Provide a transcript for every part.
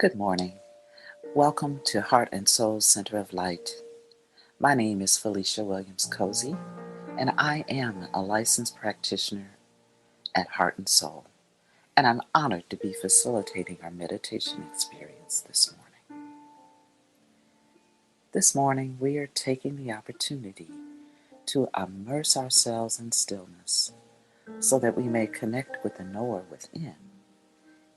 Good morning. Welcome to Heart and Soul Center of Light. My name is Felicia Williams Cozy, and I am a licensed practitioner at Heart and Soul, and I'm honored to be facilitating our meditation experience this morning. This morning, we are taking the opportunity to immerse ourselves in stillness so that we may connect with the knower within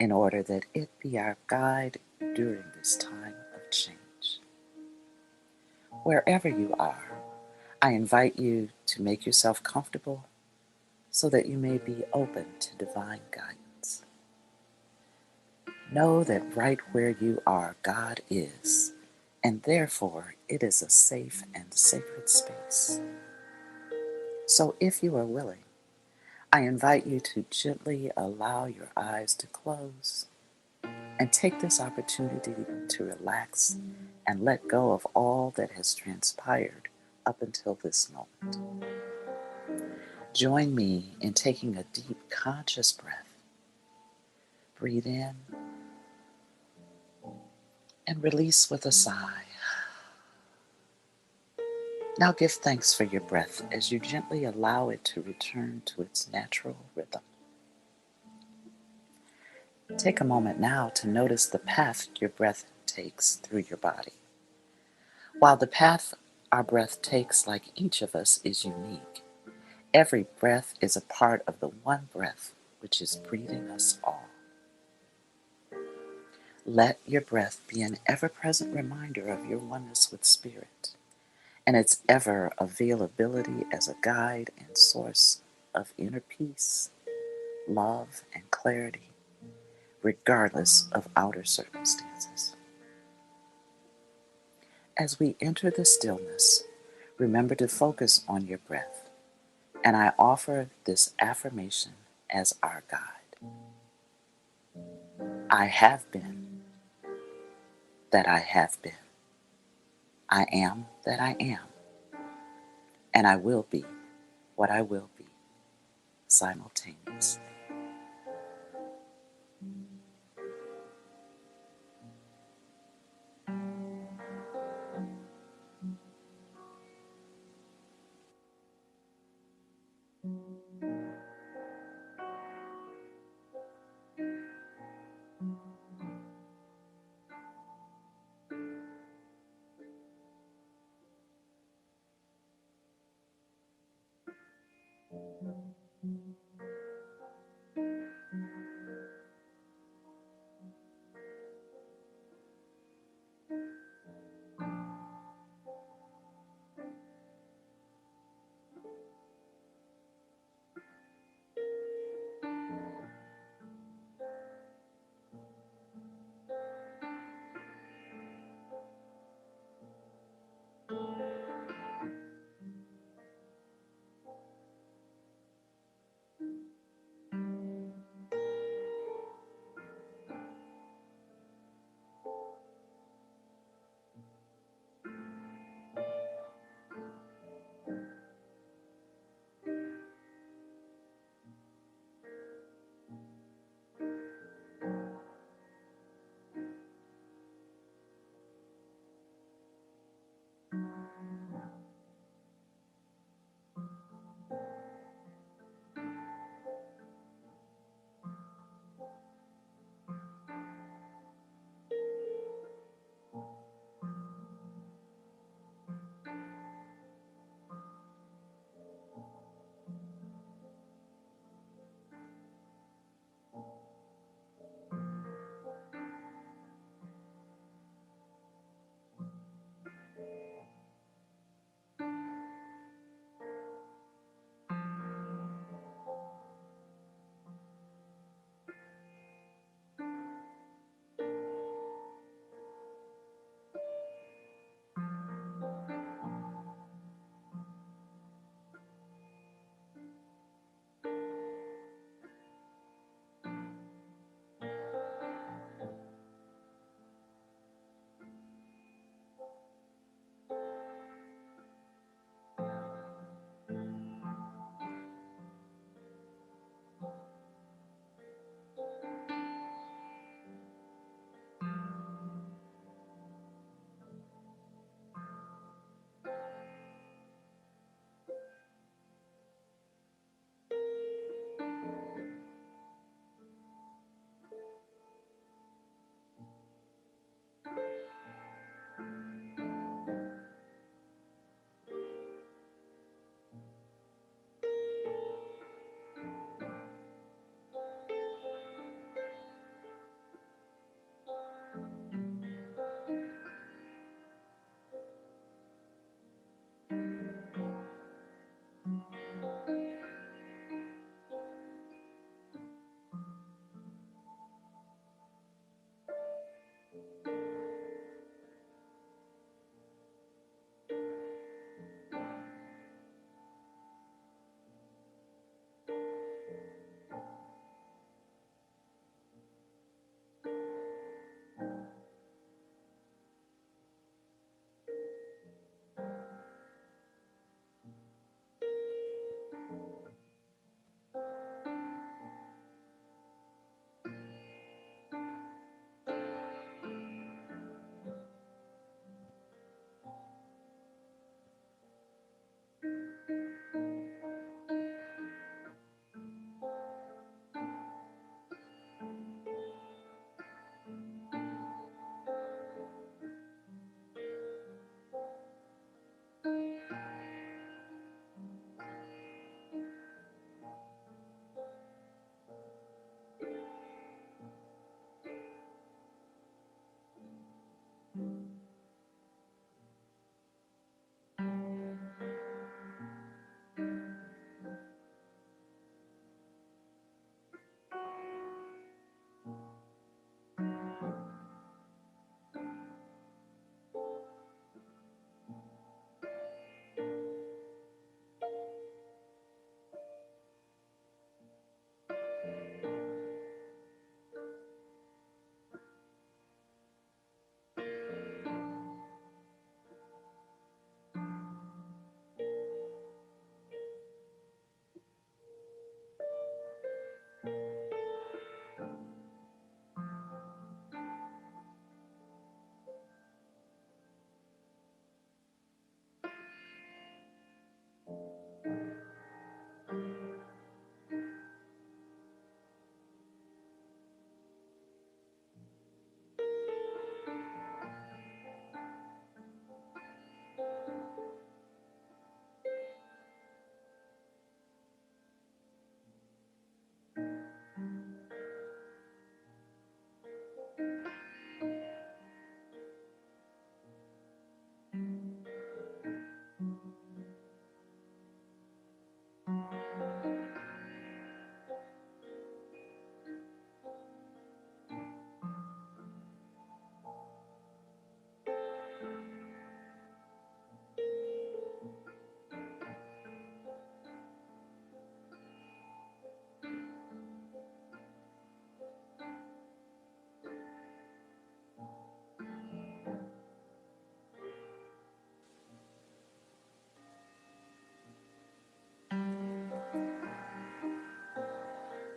in order that it be our guide during this time of change. Wherever you are, I invite you to make yourself comfortable so that you may be open to divine guidance. Know that right where you are, God is, and therefore it is a safe and sacred space. So if you are willing, I invite you to gently allow your eyes to close and take this opportunity to relax and let go of all that has transpired up until this moment. Join me in taking a deep, conscious breath. Breathe in and release with a sigh. Now give thanks for your breath as you gently allow it to return to its natural rhythm. Take a moment now to notice the path your breath takes through your body. While the path our breath takes, like each of us, is unique, every breath is a part of the one breath which is breathing us all. Let your breath be an ever-present reminder of your oneness with Spirit and its ever availability as a guide and source of inner peace, love, and clarity, regardless of outer circumstances. As we enter the stillness, remember to focus on your breath, and I offer this affirmation as our guide. I have been that I have been. I am that I am, and I will be what I will be simultaneously.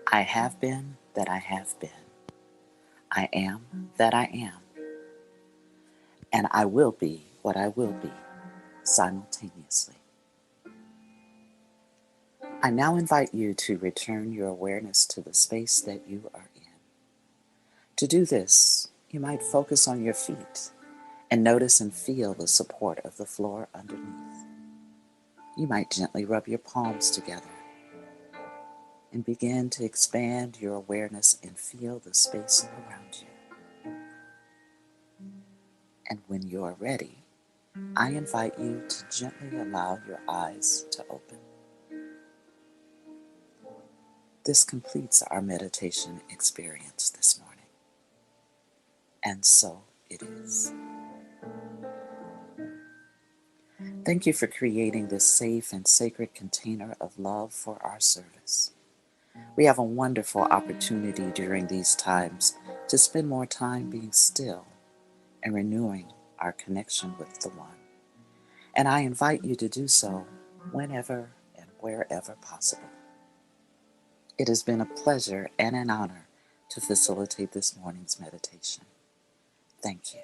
I have been that I have been. I am that I am. And I will be what I will be simultaneously. I now invite you to return your awareness to the space that you are in. To do this, you might focus on your feet and notice and feel the support of the floor underneath. You might gently rub your palms together and begin to expand your awareness and feel the space around you. And when you are ready, I invite you to gently allow your eyes to open. This completes our meditation experience this morning. And so it is. Thank you for creating this safe and sacred container of love for our service. We have a wonderful opportunity during these times to spend more time being still and renewing our connection with the One. And I invite you to do so whenever and wherever possible. It has been a pleasure and an honor to facilitate this morning's meditation. Thank you.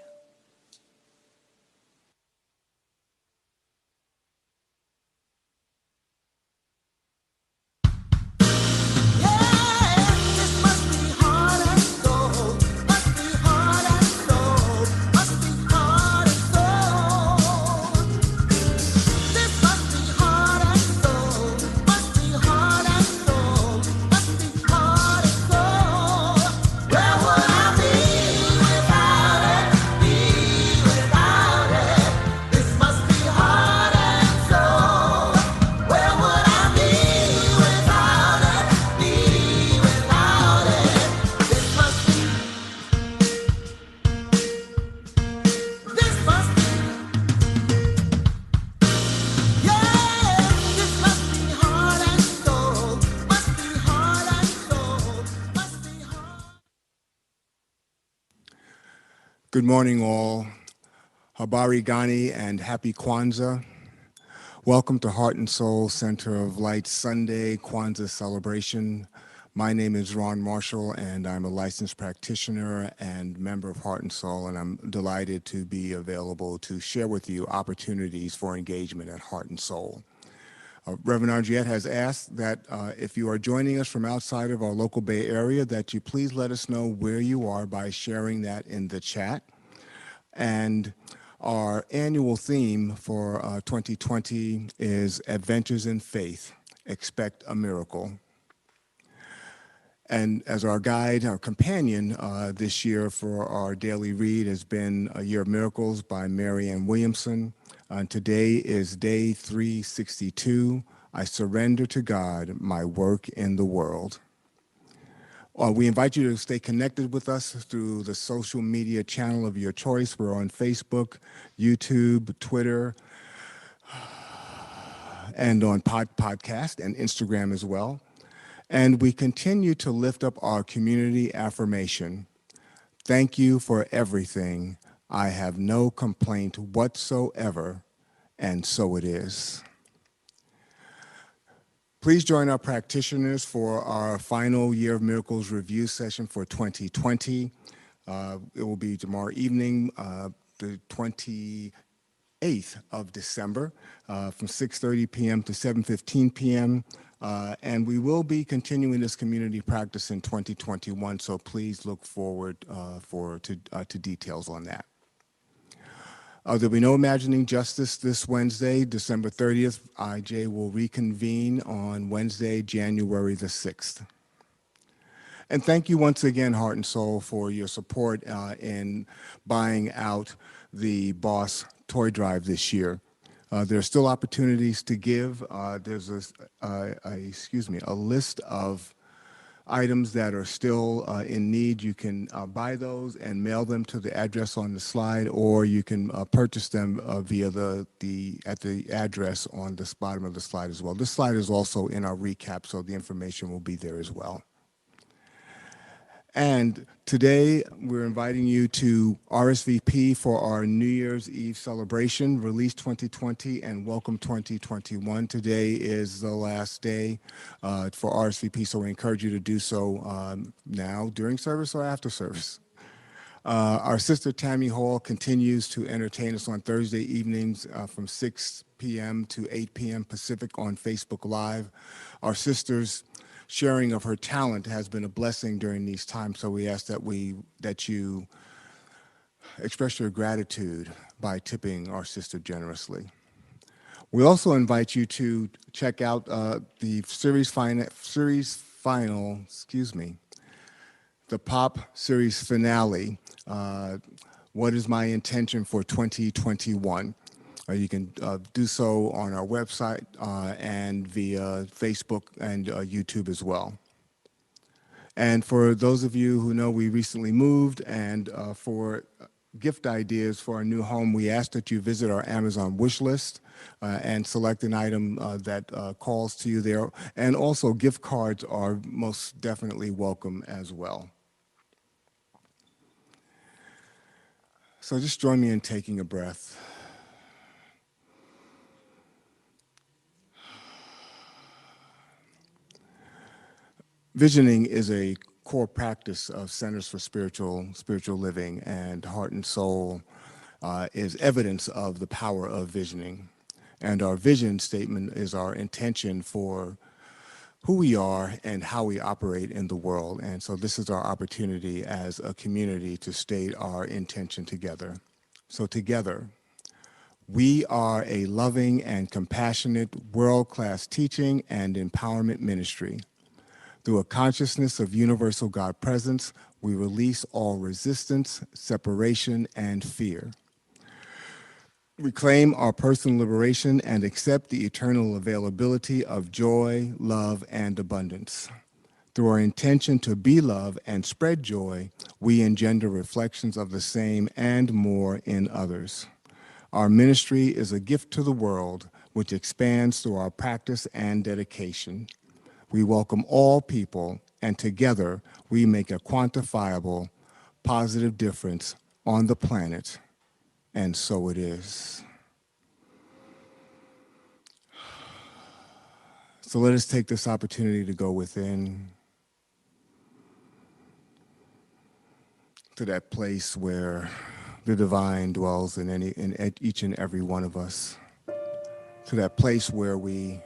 Good morning, all. Habari Gani and happy Kwanzaa. Welcome to Heart and Soul Center of Light Sunday Kwanzaa celebration. My name is Ron Marshall, and I'm a licensed practitioner and member of Heart and Soul, and I'm delighted to be available to share with you opportunities for engagement at Heart and Soul. Reverend Andriette has asked that if you are joining us from outside of our local Bay Area, that you please let us know where you are by sharing that in the chat. And our annual theme for 2020 is Adventures in Faith, Expect a Miracle. And as our guide, our companion this year for our daily read has been A Year of Miracles by Marianne Williamson. Today is day 362, I Surrender to God My Work in the World. We invite you to stay connected with us through the social media channel of your choice. We're on Facebook, YouTube, Twitter, and on podcast and Instagram as well. And we continue to lift up our community affirmation. Thank you for everything. I have no complaint whatsoever, and so it is. Please join our practitioners for our final Year of Miracles review session for 2020. It will be tomorrow evening, the 28th of December, from 6:30 p.m. to 7:15 p.m. And we will be continuing this community practice in 2021, so please look forward to details on that. There'll be no Imagining Justice this Wednesday, December 30th. IJ will reconvene on Wednesday, January the 6th. And thank you once again, Heart and Soul, for your support in buying out the Boss Toy Drive this year. There are still opportunities to give. There's a list of items that are still in need. You can buy those and mail them to the address on the slide, or you can purchase them via at the address on the bottom of the slide as well. This slide is also in our recap, so the information will be there as well. And today we're inviting you to RSVP for our New Year's Eve celebration, Release 2020 and Welcome 2021. Today is the last day for RSVP, so we encourage you to do so now during service or after service. Our sister Tammy Hall continues to entertain us on Thursday evenings from 6 p.m. to 8 p.m. Pacific on Facebook Live. Our sister's sharing of her talent has been a blessing during these times, so we ask that you express your gratitude by tipping our sister generously. We also invite you to check out the series final, the pop series finale, What is My Intention for 2021? You can do so on our website and via Facebook and YouTube as well. And for those of you who know, we recently moved, and for gift ideas for our new home, we ask that you visit our Amazon wish list and select an item that calls to you there. And also gift cards are most definitely welcome as well. So just join me in taking a breath. Visioning is a core practice of Centers for Spiritual Living, and Heart and Soul is evidence of the power of visioning. And our vision statement is our intention for who we are and how we operate in the world. And so this is our opportunity as a community to state our intention together. So together, we are a loving and compassionate world-class teaching and empowerment ministry. Through a consciousness of universal God presence, we release all resistance, separation, and fear. Reclaim our personal liberation and accept the eternal availability of joy, love, and abundance. Through our intention to be love and spread joy, we engender reflections of the same and more in others. Our ministry is a gift to the world, which expands through our practice and dedication. We welcome all people, and together we make a quantifiable, positive difference on the planet, and so it is. So let us take this opportunity to go within, to that place where the divine dwells in each and every one of us, to that place where we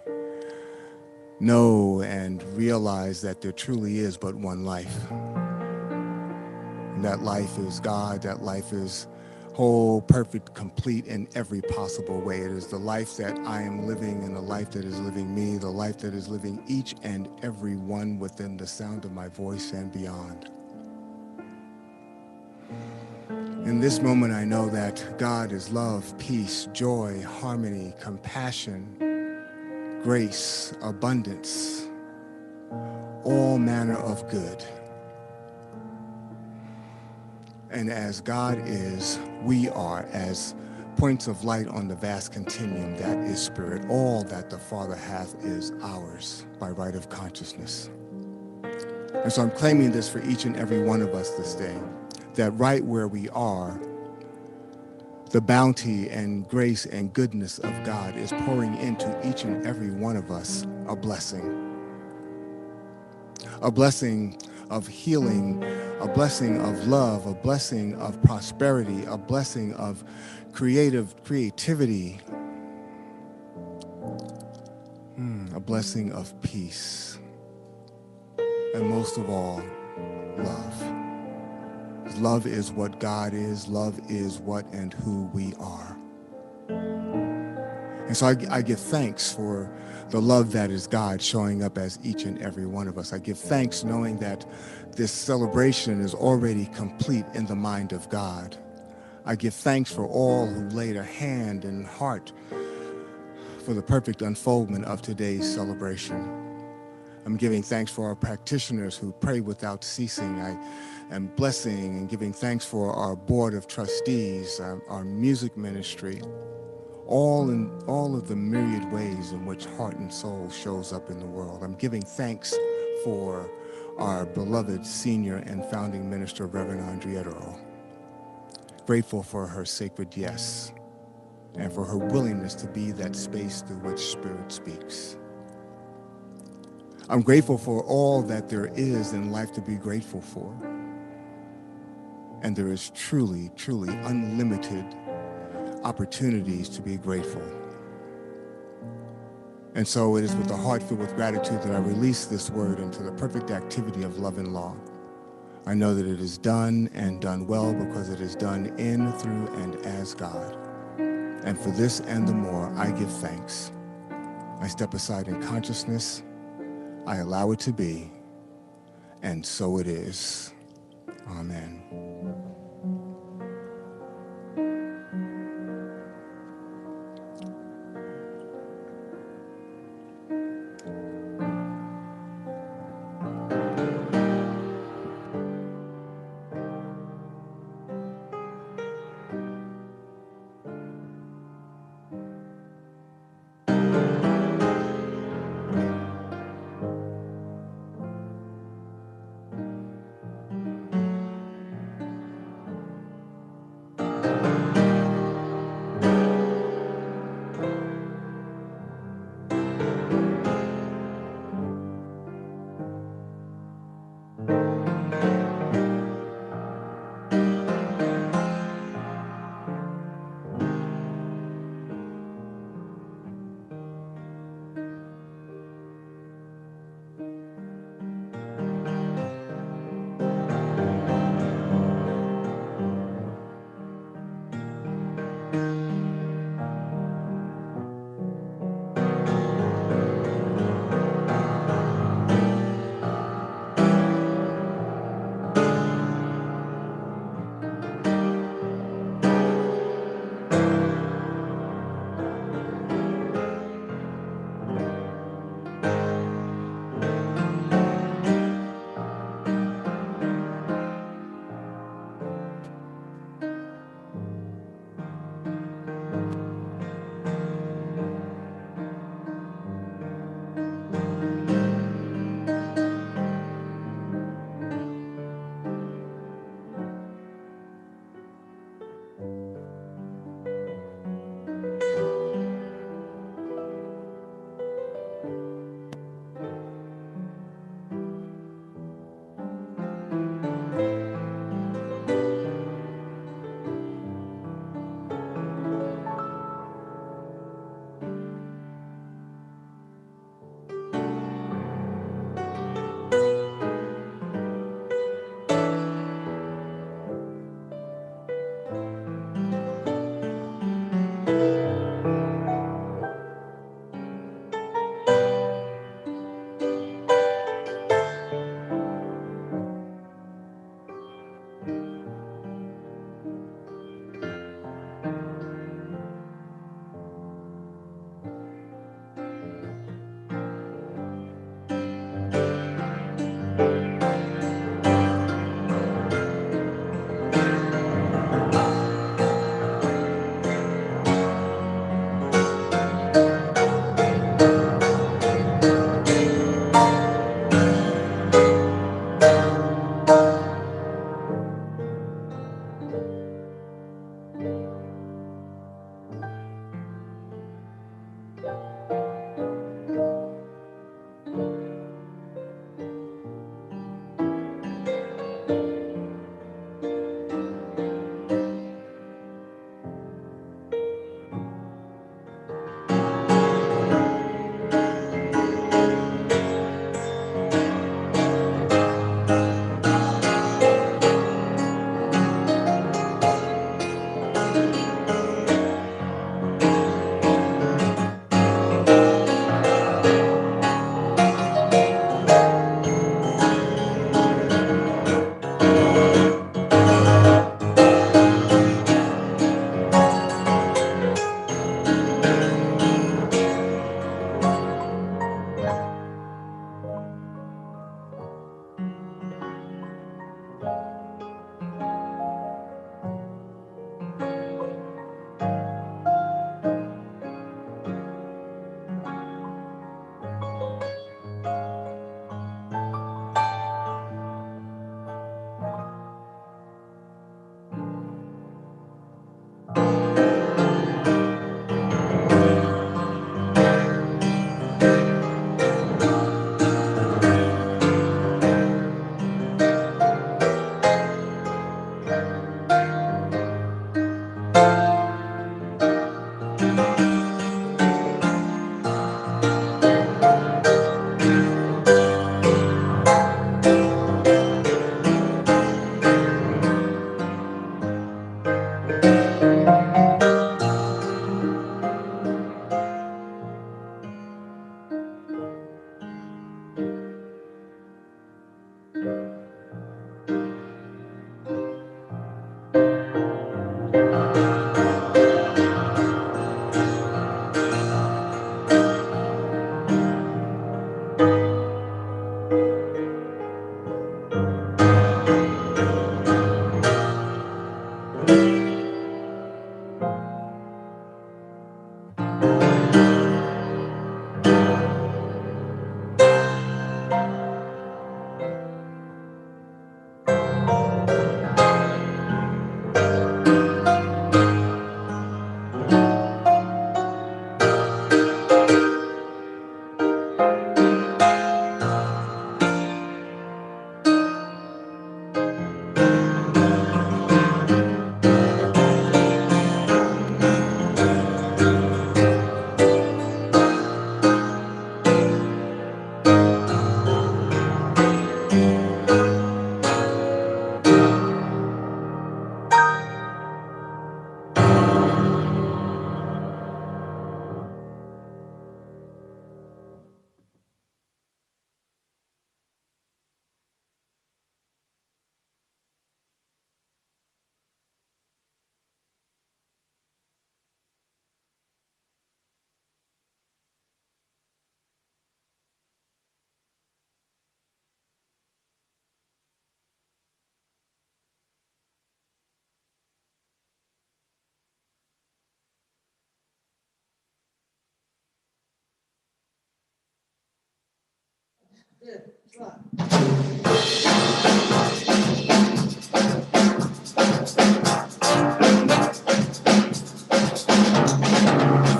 know and realize that there truly is but one life. And that life is God, that life is whole, perfect, complete in every possible way. It is the life that I am living and the life that is living me, the life that is living each and every one within the sound of my voice and beyond. In this moment, I know that God is love, peace, joy, harmony, compassion, grace, abundance, all manner of good. And as God is, we are as points of light on the vast continuum that is spirit. All that the Father hath is ours by right of consciousness. And so I'm claiming this for each and every one of us this day, that right where we are, the bounty and grace and goodness of God is pouring into each and every one of us a blessing of healing, a blessing of love, a blessing of prosperity, a blessing of creativity, a blessing of peace, and most of all, love. Love is what God is. Love is what and who we are. And so I give thanks for the love that is God showing up as each and every one of us. I give thanks knowing that this celebration is already complete in the mind of God. I give thanks for all who laid a hand and heart for the perfect unfoldment of today's celebration. I'm giving thanks for our practitioners who pray without ceasing. I am blessing and giving thanks for our board of trustees, our music ministry, all of the myriad ways in which Heart and Soul shows up in the world. I'm giving thanks for our beloved senior and founding minister, Reverend Andrea Earl. Grateful for her sacred yes and for her willingness to be that space through which Spirit speaks. I'm grateful for all that there is in life to be grateful for. And there is truly, truly unlimited opportunities to be grateful. And so it is with a heart filled with gratitude that I release this word into the perfect activity of love and law. I know that it is done and done well because it is done in, through, and as God. And for this and the more, I give thanks. I step aside in consciousness. I allow it to be. And so it is. Amen.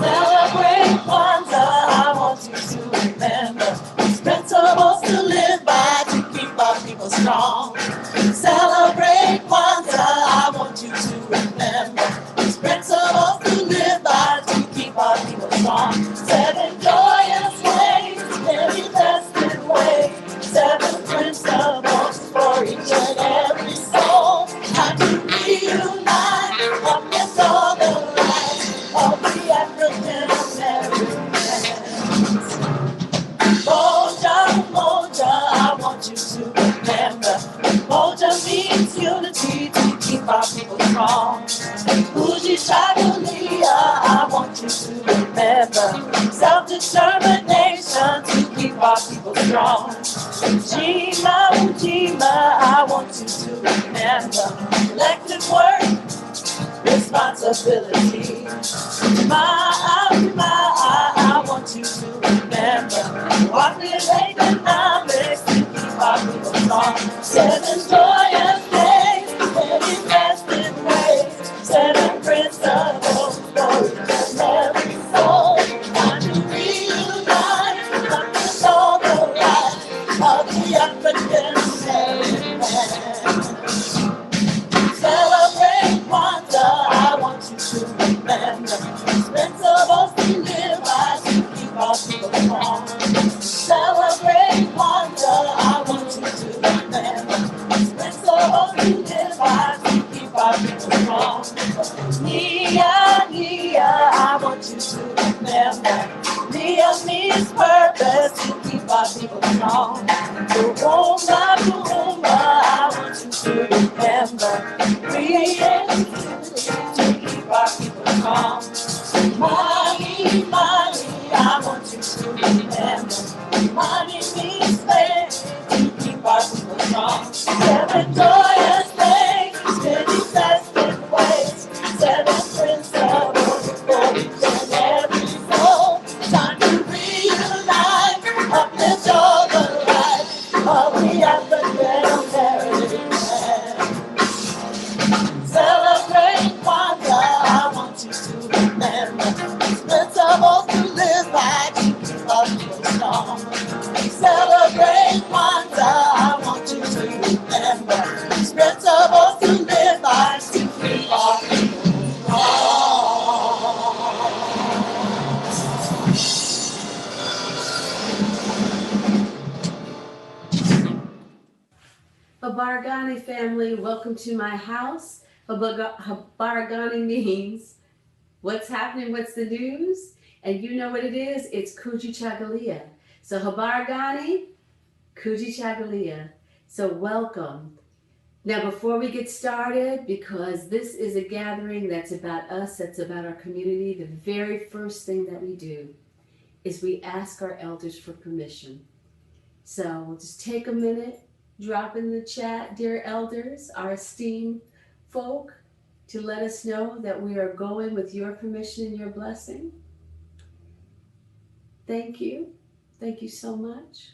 Celebrate Kwanzaa, I want you to remember these principles to live by to keep our people strong. Celebrate Kwanzaa, I want you to remember these principles to live by to keep our people strong. 7 joyous ways, many festive ways, 7 principles for each and every soul. Time to reunite, uplift all the lives of the African Americans. Moja, Moja, I want you to remember. Moja means unity to keep our people strong. Fuji Shagalia, I want you to remember. Self-determination to keep our people strong. Ujima, Ujima, I want you to remember. Collective work, responsibility. I want you to remember. Populate economics to keep our people strong. 7 joyous days, many festive ways, 7 principles for each and every soul. Time to reunite, uplift all the lives of the African American. Celebrate Kwanzaa, I want you to remember. Principles to live by to keep our people strong. Celebrate Kwanzaa, I want you to remember. Principles to live by to keep our people strong. Nia, Nia, I want you to remember. Nia means purpose to keep our people strong. Boomba, boomba, I want you to remember. Creativity to keep our people strong. Money, money, I want you to remember. Money means faith to keep our people strong. 7 joyous days, many festive ways, 7 principles for each and every soul. Time to reunite, uplift all the lives of the African American. Celebrate Habaragani family, welcome to my house. Habaragani means what's happening, what's the news? And you know what it is? It's Kuji Chagalia. So Habaragani, Kuji Chagalia. So welcome. Now before we get started, because this is a gathering that's about us, that's about our community, the very first thing that we do is we ask our elders for permission. So just take a minute, drop in the chat, dear elders, our esteemed folk, to let us know that we are going with your permission and your blessing. Thank you. Thank you so much.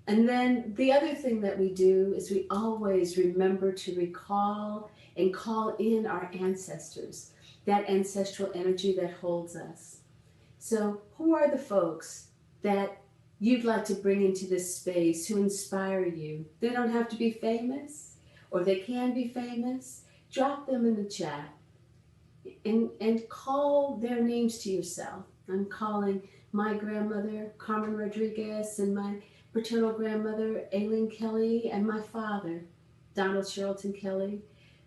And then the other thing that we do is we always remember to recall and call in our ancestors, that ancestral energy that holds us. So who are the folks that you'd like to bring into this space who inspire you? They don't have to be famous, or they can be famous. Drop them in the chat and call their names to yourself. I'm calling my grandmother, Carmen Rodriguez, and my paternal grandmother, Aileen Kelly, and my father, Donald Sherrilton Kelly,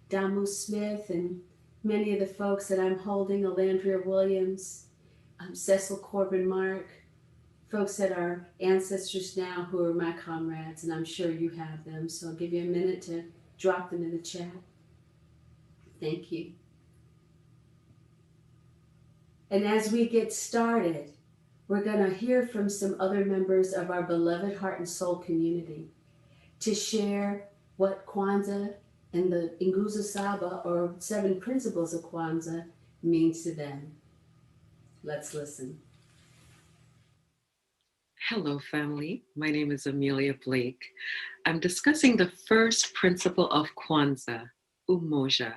Damu Smith, and many of the folks that I'm holding, Alandria Williams, Cecil Corbin Mark, folks that are ancestors now who are my comrades, and I'm sure you have them. So I'll give you a minute to drop them in the chat. Thank you. And as we get started, we're going to hear from some other members of our beloved Heart and Soul community to share what Kwanzaa and the Nguzo Saba, or 7 principles of Kwanzaa, means to them. Let's listen. Hello, family. My name is Amelia Blake. I'm discussing the first principle of Kwanzaa, Umoja.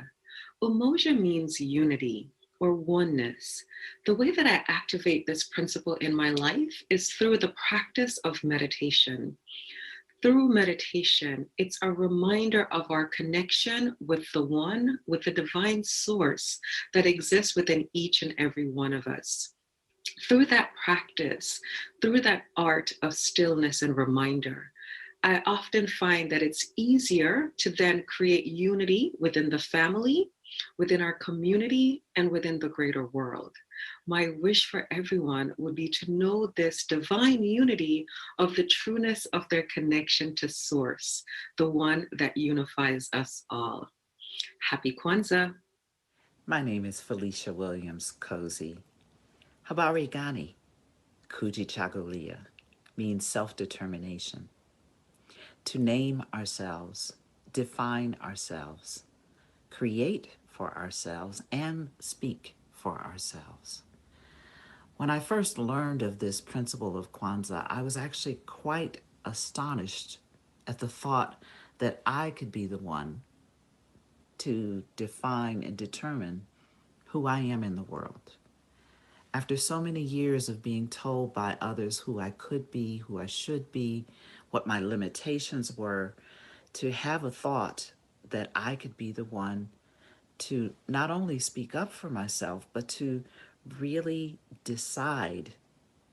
Umoja means unity or oneness. The way that I activate this principle in my life is through the practice of meditation. Through meditation, it's a reminder of our connection with the one, with the divine source that exists within each and every one of us. Through that practice, through that art of stillness and reminder, I often find that it's easier to then create unity within the family, within our community, and within the greater world. My wish for everyone would be to know this divine unity of the trueness of their connection to Source, the one that unifies us all. Happy Kwanzaa. My name is Felicia Williams Cozy. Habari Gani, Kuji Chagulia, means self-determination. To name ourselves, define ourselves, create for ourselves, and speak for ourselves. When I first learned of this principle of Kwanzaa, I was actually quite astonished at the thought that I could be the one to define and determine who I am in the world. After so many years of being told by others who I could be, who I should be, what my limitations were, to have a thought that I could be the one to not only speak up for myself, but to really decide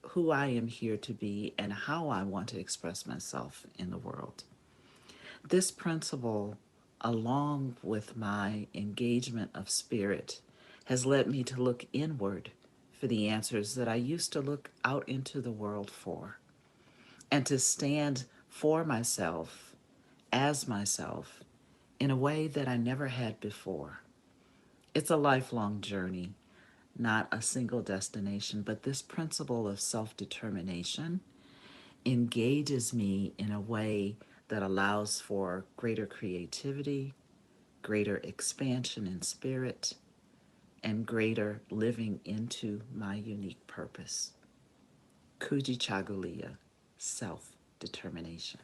who I am here to be and how I want to express myself in the world. This principle, along with my engagement of spirit, has led me to look inward for the answers that I used to look out into the world for, and to stand for myself, as myself, in a way that I never had before. It's a lifelong journey, not a single destination, but this principle of self-determination engages me in a way that allows for greater creativity, greater expansion in spirit, and greater living into my unique purpose. Kuji Chagulia, self-determination.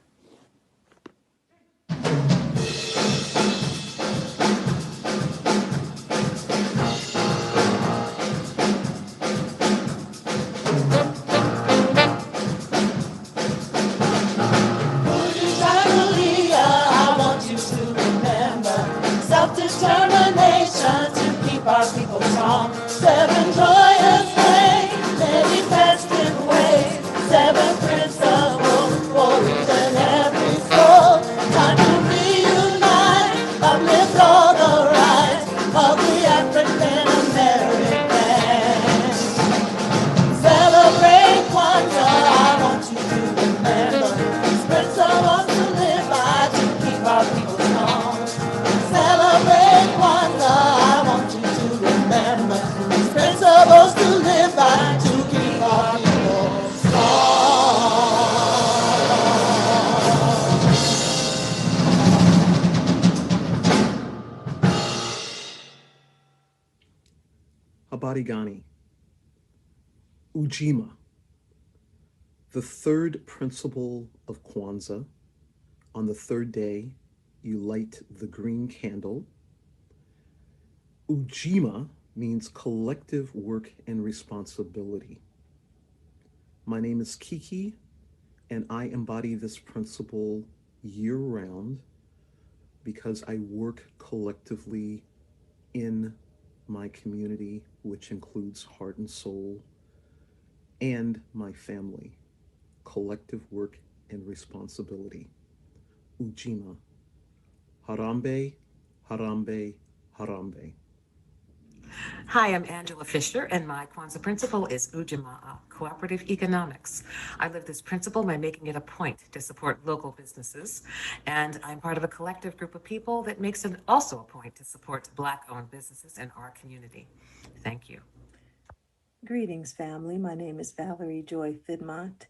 I want you to remember self-determination to keep our people strong. 7 joyous days, many festive ways, 7 principles for each and every soul. Time to reunite. Habarigani, Ujima, the third principle of Kwanzaa. On the third day, you light the green candle. Ujima means collective work and responsibility. My name is Kiki, and I embody this principle year-round because I work collectively in my community, which includes Heart and Soul, and my family. Collective work and responsibility. Ujima. Harambe, Harambe, Harambe. Hi, I'm Angela Fisher, and my Kwanzaa principle is Ujamaa, cooperative economics. I live this principle by making it a point to support local businesses, and I'm part of a collective group of people that makes it also a point to support Black-owned businesses in our community. Thank you. Greetings, family. My name is Valerie Joy Fidmont,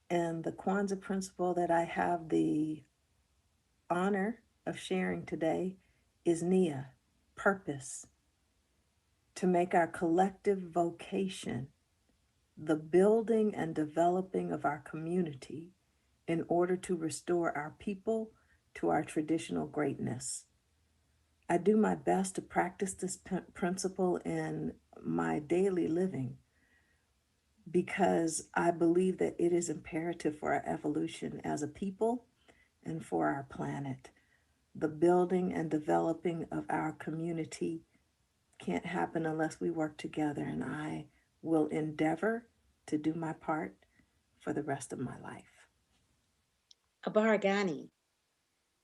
and the Kwanzaa principle that I have the honor of sharing today is Nia, purpose, to make our collective vocation the building and developing of our community in order to restore our people to our traditional greatness. I do my best to practice this principle in my daily living because I believe that it is imperative for our evolution as a people and for our planet. The building and developing of our community can't happen unless we work together, and I will endeavor to do my part for the rest of my life. Abaragani.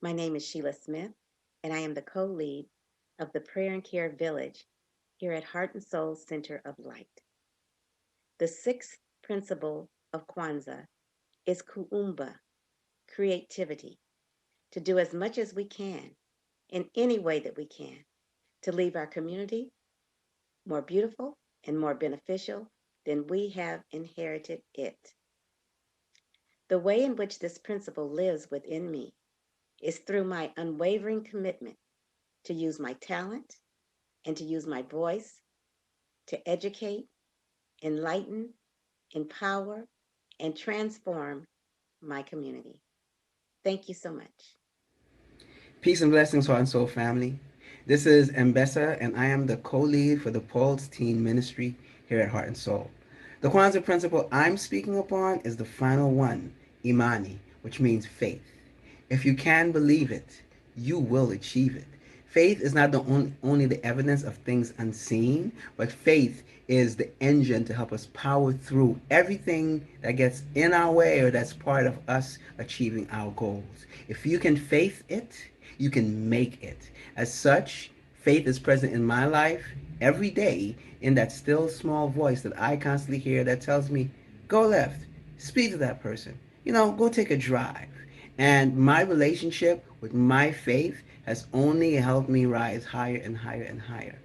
My name is Sheila Smith, and I am the co-lead of the Prayer and Care Village here at Heart and Soul Center of Light. The sixth principle of Kwanzaa is Kuumba, creativity, to do as much as we can in any way that we can to leave our community more beautiful and more beneficial than we have inherited it. The way in which this principle lives within me is through my unwavering commitment to use my talent and to use my voice to educate, enlighten, empower, and transform my community. Thank you so much. Peace and blessings, Heart and Soul family. This is Mbessa, and I am the co-lead for the Pulse Teen Ministry here at Heart and Soul. The Kwanzaa principle I'm speaking upon is the final one, Imani, which means faith. If you can believe it, you will achieve it. Faith is not only the evidence of things unseen, but faith is the engine to help us power through everything that gets in our way or that's part of us achieving our goals. If you can faith it, you can make it. As such, faith is present in my life every day in that still small voice that I constantly hear that tells me, go left, speak to that person, go take a drive. And my relationship with my faith has only helped me rise higher and higher and higher.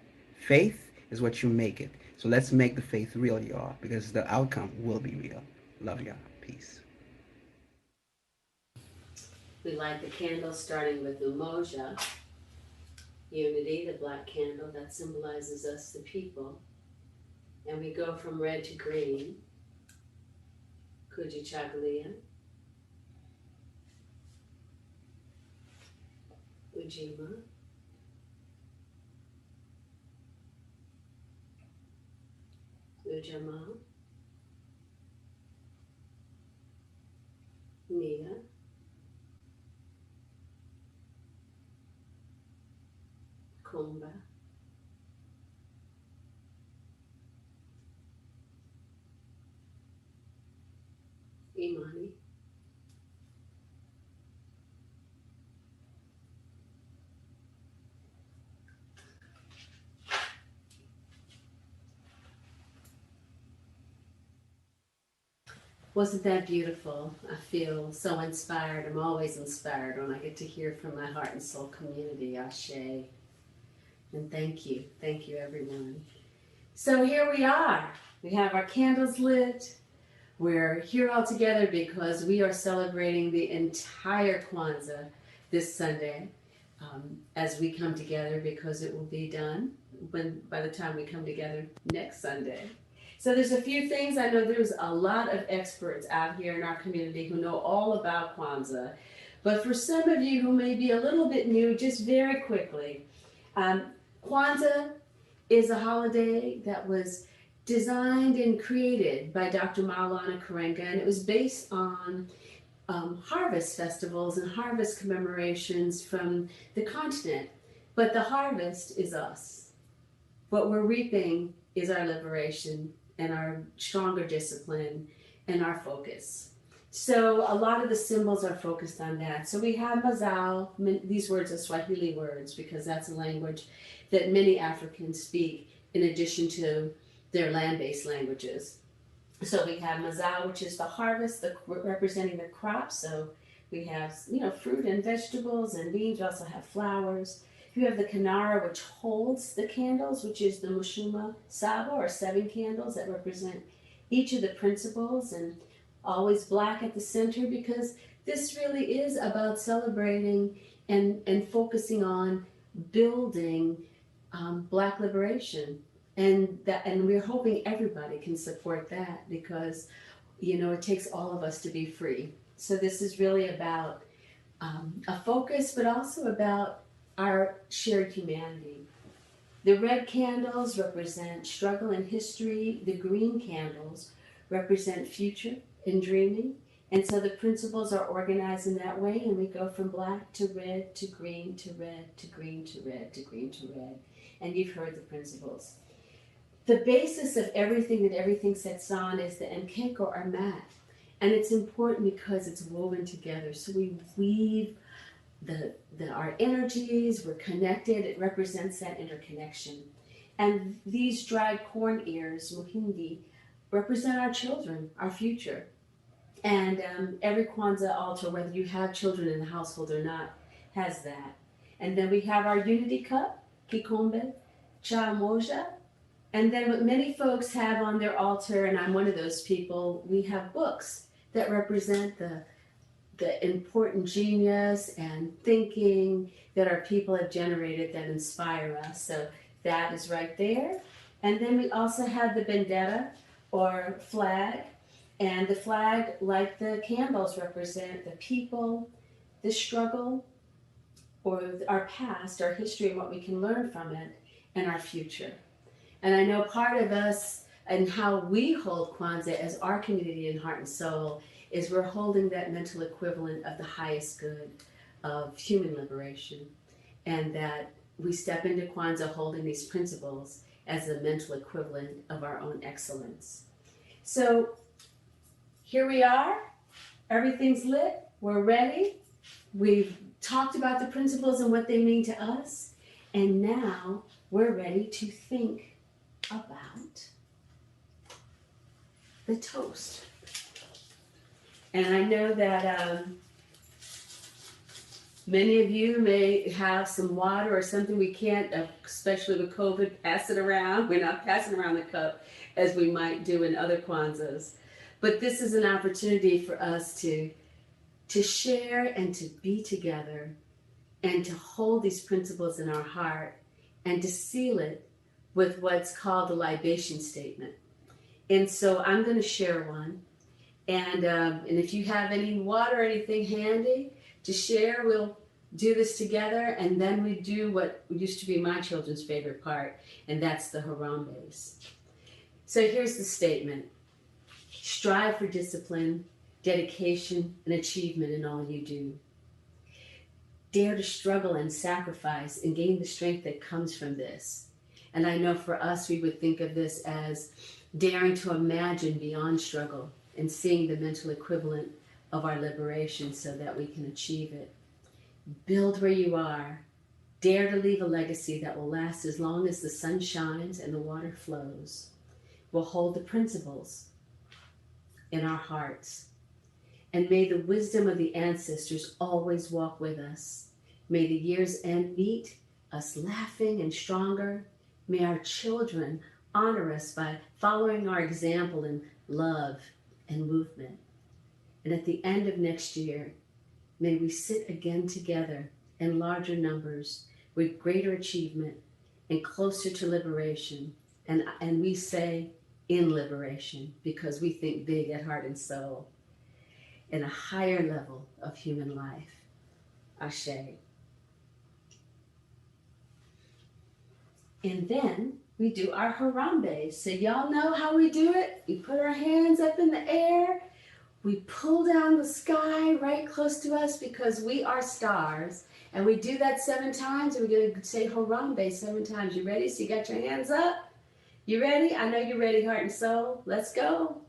Faith is what you make it. So let's make the faith real, y'all, because the outcome will be real. Love y'all. Peace. We light the candle starting with Umoja, unity, the black candle that symbolizes us, the people. And we go from red to green, Kujichagulia, Ujima, Ujamaa, Nia, Kumba, Imani, Wasn't that beautiful? I feel so inspired. I'm always inspired when I get to hear from my Heart and Soul community, Ashe. And thank you. Thank you, everyone. So here we are. We have our candles lit. We're here all together because we are celebrating the entire Kwanzaa this Sunday as we come together because it will be done by the time we come together next Sunday. So there's a few things. I know there's a lot of experts out here in our community who know all about Kwanzaa. But for some of you who may be a little bit new, just very quickly, Kwanzaa is a holiday that was designed and created by Dr. Maulana Karenga, and it was based on harvest festivals and harvest commemorations from the continent. But the harvest is us. What we're reaping is our liberation and our stronger discipline and our focus. So a lot of the symbols are focused on that. So we have Mazal, these words are Swahili words because that's a language that many Africans speak in addition to their land-based languages. So we have Mazal, which is the harvest, representing the crop. So we have, fruit and vegetables and beans. We also have flowers. You have the Kinara, which holds the candles, which is the Mushuma Saba, or 7 candles that represent each of the principles, and always black at the center, because this really is about celebrating and focusing on building Black liberation. And we're hoping everybody can support that because, it takes all of us to be free. So this is really about a focus, but also about our shared humanity. The red candles represent struggle and history. The green candles represent future and dreaming. And so the principles are organized in that way, and we go from black to red to green to red to green to red to green to red. And you've heard the principles. The basis of everything sets on is the nkeko, or mat. And it's important because it's woven together. So we weave our energies, we're connected, it represents that interconnection. And these dried corn ears, muhindi, represent our children, our future. And every Kwanzaa altar, whether you have children in the household or not, has that. And then we have our unity cup, kikombe, cha moja. And then what many folks have on their altar, and I'm one of those people, we have books that represent the important genius and thinking that our people have generated that inspire us. So that is right there. And then we also have the bandera, or flag. And the flag, like the candles, represent the people, the struggle, or our past, our history, and what we can learn from it, and our future. And I know part of us and how we hold Kwanzaa as our community in Heart and Soul is we're holding that mental equivalent of the highest good of human liberation, and that we step into Kwanzaa holding these principles as the mental equivalent of our own excellence. So here we are, everything's lit, we're ready, we've talked about the principles and what they mean to us, and now we're ready to think about the toast. And I know that many of you may have some water or something. We can't, especially with COVID, pass it around. We're not passing around the cup as we might do in other Kwanzaas. But this is an opportunity for us to share and to be together and to hold these principles in our heart and to seal it with what's called the libation statement. And so I'm going to share one. And if you have any water or anything handy to share, we'll do this together. And then we do what used to be my children's favorite part, and that's the Harambes. So here's the statement. Strive for discipline, dedication, and achievement in all you do. Dare to struggle and sacrifice and gain the strength that comes from this. And I know for us, we would think of this as daring to imagine beyond struggle and seeing the mental equivalent of our liberation so that we can achieve it. Build where you are. Dare to leave a legacy that will last as long as the sun shines and the water flows. We'll hold the principles in our hearts. And may the wisdom of the ancestors always walk with us. May the year's end meet us laughing and stronger. May our children honor us by following our example in love and movement. And at the end of next year, may we sit again together in larger numbers with greater achievement and closer to liberation. And we say in liberation because we think big at Heart and Soul in a higher level of human life. Ashe. And then we do our Harambe. So y'all know how we do it? We put our hands up in the air. We pull down the sky right close to us because we are stars. And we do that 7 times. And we're going to say Harambe 7 times. You ready? So you got your hands up? You ready? I know you're ready, Heart and Soul. Let's go.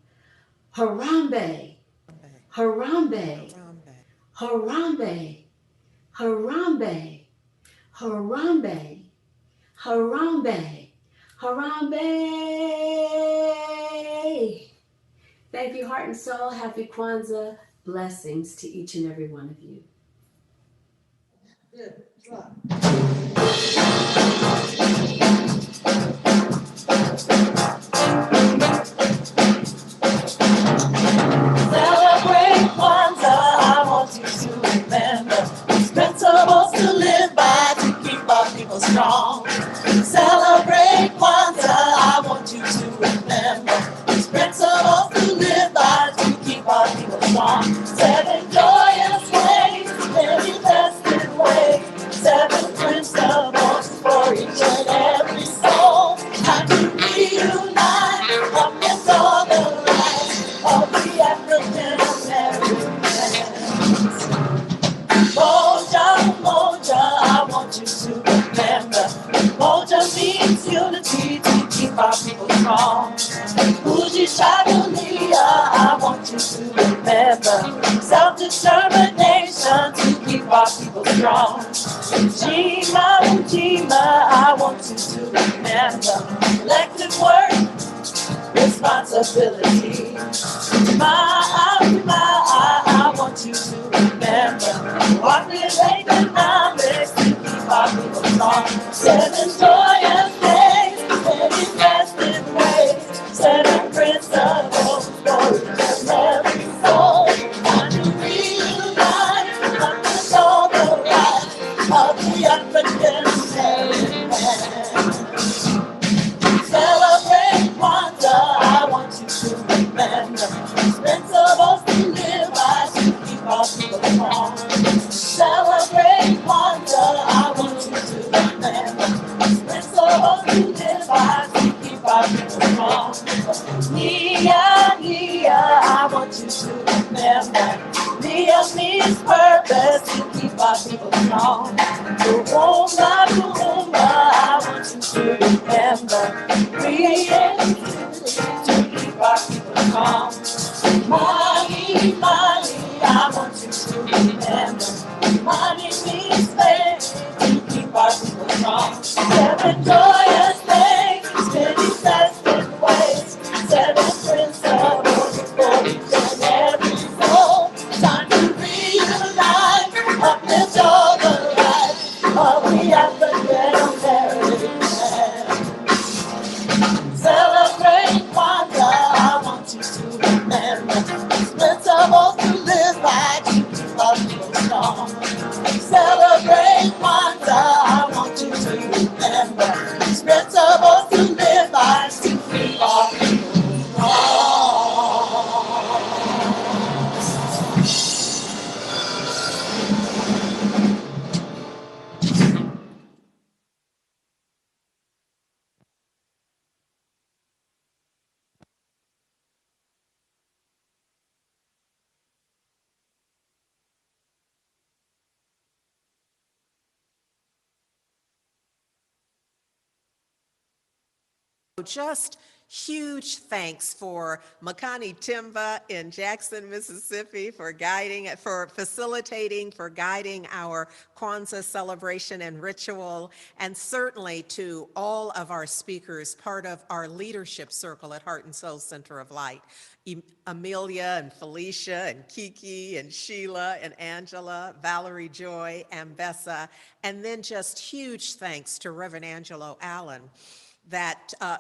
Harambe. Harambe. Harambe. Harambe. Harambe. Harambe. Harambe. Thank you, Heart and Soul. Happy Kwanzaa. Blessings to each and every one of you. Good. Celebrate Kwanzaa. I want you to remember these principles to live by to keep our people strong. Celebrate Kwanzaa. I want you to remember these principles to live by to keep our people strong. 7 joyous ways, many festive ways. 7 principles for each and every soul. Time to reunite amidst all the light of the African Americans. Moja, Moja, I want you to remember. Moja means unity to keep our people strong. Fuji Shagalia, I want you to remember. Self-determination to keep our people strong. Ujima, Ujima, I want you to remember. Collective work, responsibility. I want you to remember. What is economics to keep our people strong? 7 joyous days, many festive ways. 7 principles for each and every soul. Time to reunite amidst all the light of the African American. Celebrate Kwanzaa, I want you to remember. Principles to live by to keep our people strong. Celebrate Kwanzaa, I want you to remember. Principles to live by to keep our people strong. Nia, Nia, I want you to remember. Nia means purpose to keep our people strong. Ruhuma, Ruhuma, I want you to remember. Creativity to keep our people strong. Money, money, I want you to remember. Money means faith to keep our people strong. 7 joyous things, many festive ways. 7 principles for each and every soul. Time to reunite amidst all the light of the African American. Celebrate Kwanzaa, I want you to remember. Principles to live by to keep our people strong. Celebrate Kwanzaa, I want you to remember. Principles to live by to keep our people strong. Just huge thanks for Makani Timba in Jackson, Mississippi for facilitating, for guiding our Kwanzaa celebration and ritual, and certainly to all of our speakers, part of our leadership circle at Heart and Soul Center of Light. Amelia and Felicia and Kiki and Sheila and Angela, Valerie Joy, Ambessa, and then just huge thanks to Reverend Angelo Allen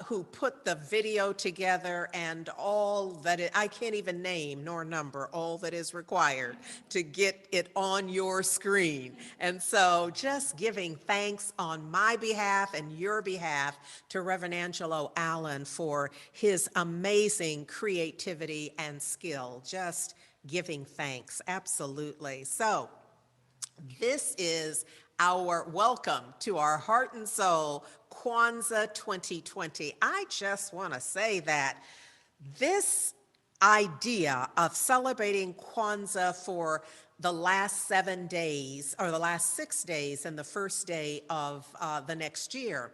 who put the video together and all that I can't even name nor number all that is required to get it on your screen. And so just giving thanks on my behalf and your behalf to Reverend Angelo Allen for his amazing creativity and skill. Just giving thanks, absolutely. So this is our welcome to our Heart and Soul Kwanzaa 2020. I just want to say that this idea of celebrating Kwanzaa for the last 7 days, or the last 6 days and the first day of the next year,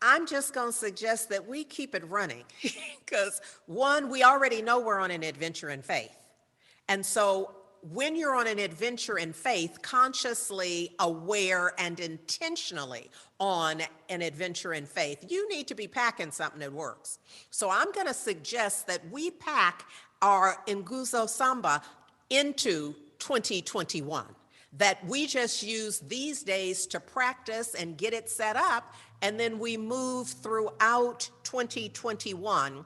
I'm just going to suggest that we keep it running because, one, we already know we're on an adventure in faith. And so when you're on an adventure in faith, consciously aware and intentionally on an adventure in faith, you need to be packing something that works. So I'm going to suggest that we pack our Nguzo Samba into 2021, that we just use these days to practice and get it set up, and then we move throughout 2021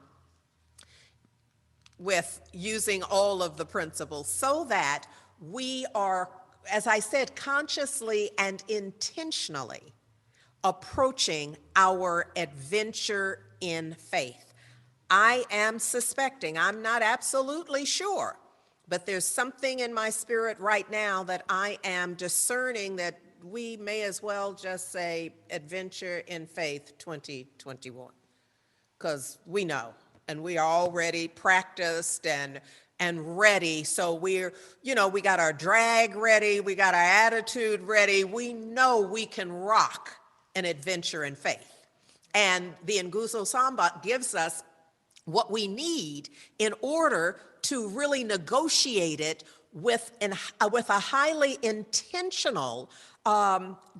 with using all of the principles so that we are, as I said, consciously and intentionally approaching our adventure in faith. I am suspecting, I'm not absolutely sure, but there's something in my spirit right now that I am discerning that we may as well just say Adventure in Faith 2021, because we know. And we are already practiced and ready. So we're, we got our drag ready, we got our attitude ready. We know we can rock an adventure in faith. And the Nguzo Samba gives us what we need in order to really negotiate it with a highly intentional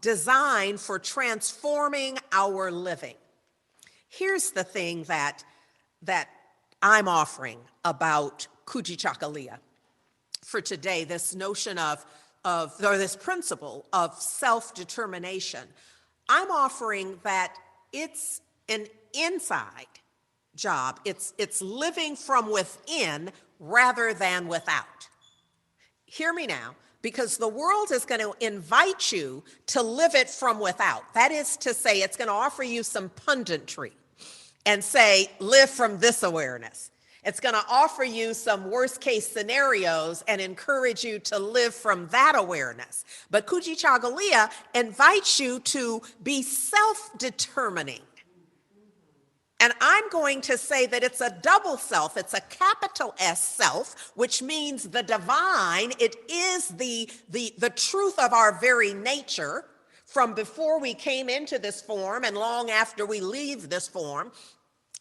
design for transforming our living. Here's the thing that I'm offering about Kujichagulia for today, this notion or this principle of self-determination. I'm offering that it's an inside job. It's living from within rather than without. Hear me now, because the world is going to invite you to live it from without. That is to say, it's going to offer you some punditry and say, live from this awareness. It's going to offer you some worst case scenarios and encourage you to live from that awareness. But Kujichagulia invites you to be self-determining. And I'm going to say that it's a double self. It's a capital S self, which means the divine. It is the truth of our very nature, from before we came into this form and long after we leave this form.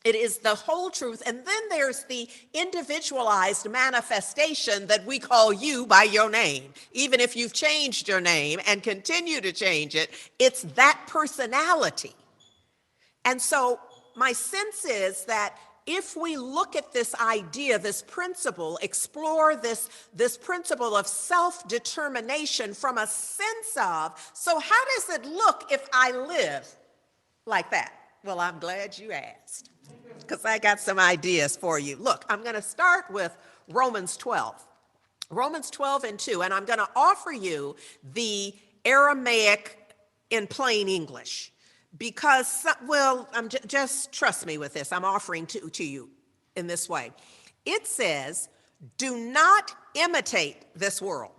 It is the whole truth. And then there's the individualized manifestation that we call you by your name. Even if you've changed your name and continue to change it, it's that personality. And so my sense is that if we look at this idea, this principle, explore this principle of self-determination from a sense of, so how does it look if I live like that? Well, I'm glad you asked, because I got some ideas for you. Look, I'm going to start with Romans 12. Romans 12:2, and I'm going to offer you the Aramaic in plain English. Because, well, just trust me with this. I'm offering to you in this way. It says, do not imitate this world,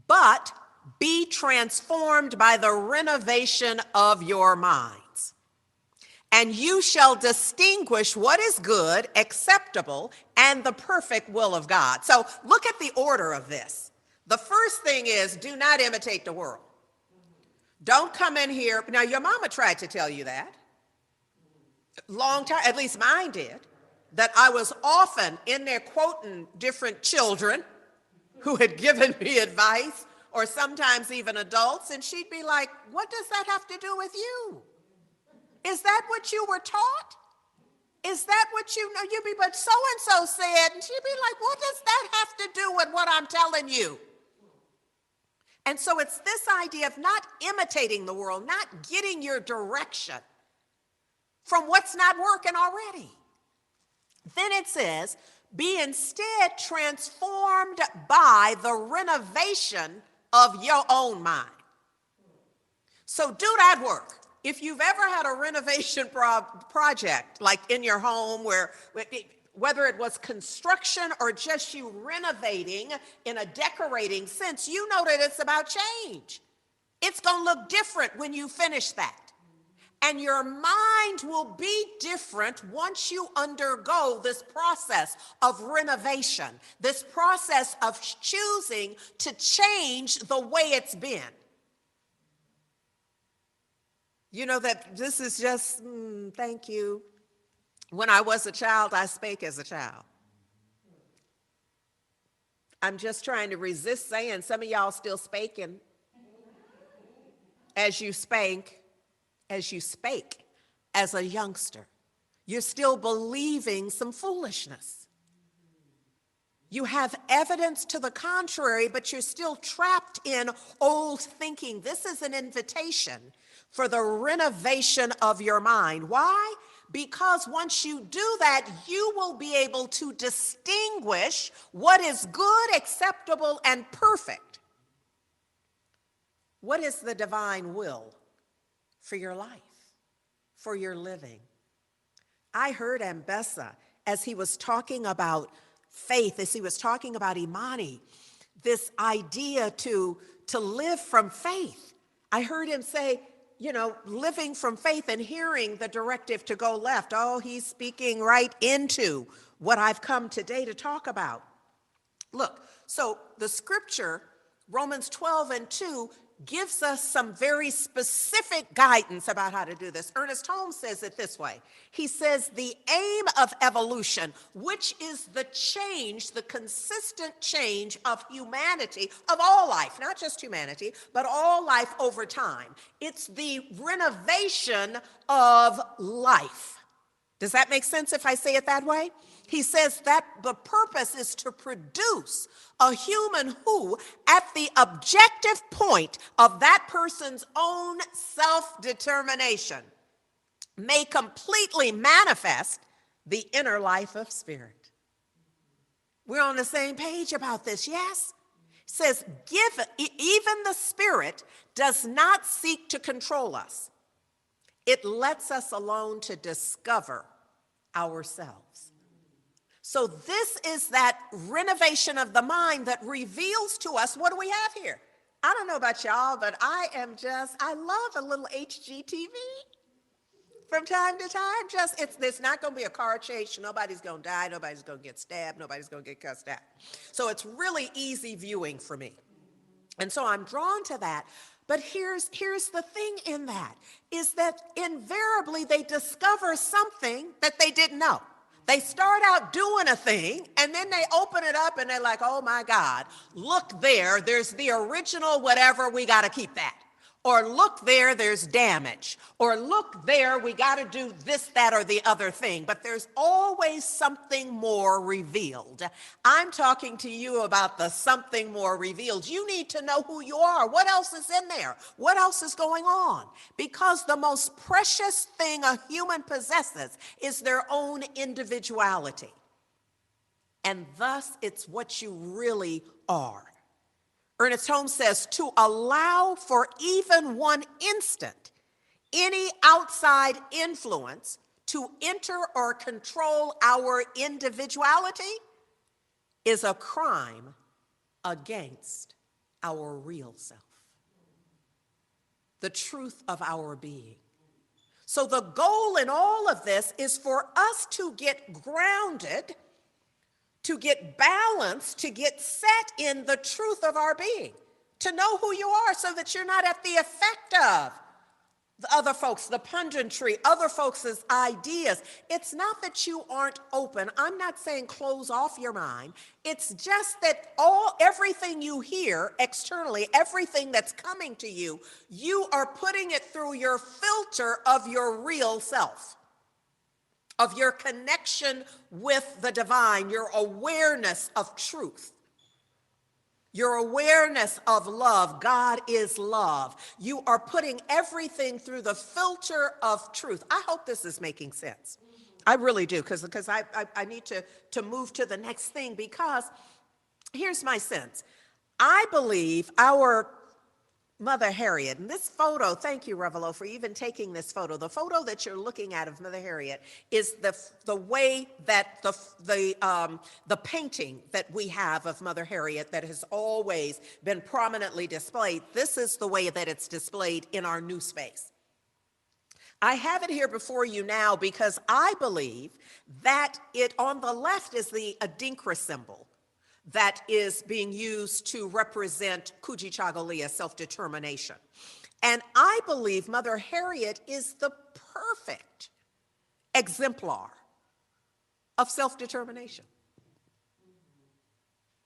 but be transformed by the renovation of your minds. And you shall distinguish what is good, acceptable, and the perfect will of God. So look at the order of this. The first thing is, do not imitate the world. Don't come in here. Now, your mama tried to tell you that. Long time, at least mine did, that I was often in there quoting different children who had given me advice, or sometimes even adults, and she'd be like, what does that have to do with you? Is that what you were taught? Is that what you know? You'd be, but so-and-so said, and she'd be like, what does that have to do with what I'm telling you? And so it's this idea of not imitating the world, not getting your direction from what's not working already. Then it says, be instead transformed by the renovation of your own mind. So do that work. If you've ever had a renovation project, like in your home, whether it was construction or just you renovating in a decorating sense, you know that it's about change. It's going to look different when you finish that. And your mind will be different once you undergo this process of renovation, this process of choosing to change the way it's been. You know that this is just, thank you. When I was a child, I spake as a child. I'm just trying to resist saying some of y'all still spaking as you spake as a youngster. You're still believing some foolishness. You have evidence to the contrary, but you're still trapped in old thinking. This is an invitation for the renovation of your mind. Why? Because once you do that, you will be able to distinguish what is good, acceptable, and perfect. What is the divine will for your life, for your living? I heard Ambessa as he was talking about faith, as he was talking about Imani, this idea to live from faith. I heard him say, living from faith and hearing the directive to go left. Oh, he's speaking right into what I've come today to talk about. Look, so the scripture, Romans 12:2, gives us some very specific guidance about how to do this. Ernest Holmes says it this way. He says, the aim of evolution, which is the change, the consistent change of humanity, of all life, not just humanity, but all life over time. It's the renovation of life. Does that make sense if I say it that way? He says that the purpose is to produce a human who, at the objective point of that person's own self-determination, may completely manifest the inner life of spirit. We're on the same page about this, yes? It says, even the spirit does not seek to control us. It lets us alone to discover ourselves. So this is that renovation of the mind that reveals to us, what do we have here? I don't know about y'all, but I love a little HGTV from time to time. It's not going to be a car chase. Nobody's going to die. Nobody's going to get stabbed. Nobody's going to get cussed out. So it's really easy viewing for me. And so I'm drawn to that. But here's the thing in that, is that invariably they discover something that they didn't know. They start out doing a thing, and then they open it up, and they're like, oh, my God, look there. There's the original whatever. We got to keep that. Or look there, there's damage. Or look there, we got to do this, that, or the other thing. But there's always something more revealed. I'm talking to you about the something more revealed. You need to know who you are. What else is in there? What else is going on? Because the most precious thing a human possesses is their own individuality. And thus, it's what you really are. Ernest Holmes says, to allow for even one instant any outside influence to enter or control our individuality is a crime against our real self, the truth of our being. So the goal in all of this is for us to get grounded, to get balanced, to get set in the truth of our being, to know who you are so that you're not at the effect of the other folks, the punditry, other folks' ideas. It's not that you aren't open. I'm not saying close off your mind. It's just that everything you hear externally, everything that's coming to you, you are putting it through your filter of your real self, of your connection with the divine, your awareness of truth. your awareness of love. God is love. You are putting everything through the filter of truth. I hope this is making sense. I really do, because I need to move to the next thing, because here's my sense. I believe our Mother Harriet, and this photo, thank you, Revelo, for even taking this photo. The photo that you're looking at of Mother Harriet is the way that the painting that we have of Mother Harriet that has always been prominently displayed. This is the way that it's displayed in our new space. I have it here before you now because I believe that it on the left is the Adinkra symbol that is being used to represent Kujichagulia, self-determination. And I believe Mother Harriet is the perfect exemplar of self-determination.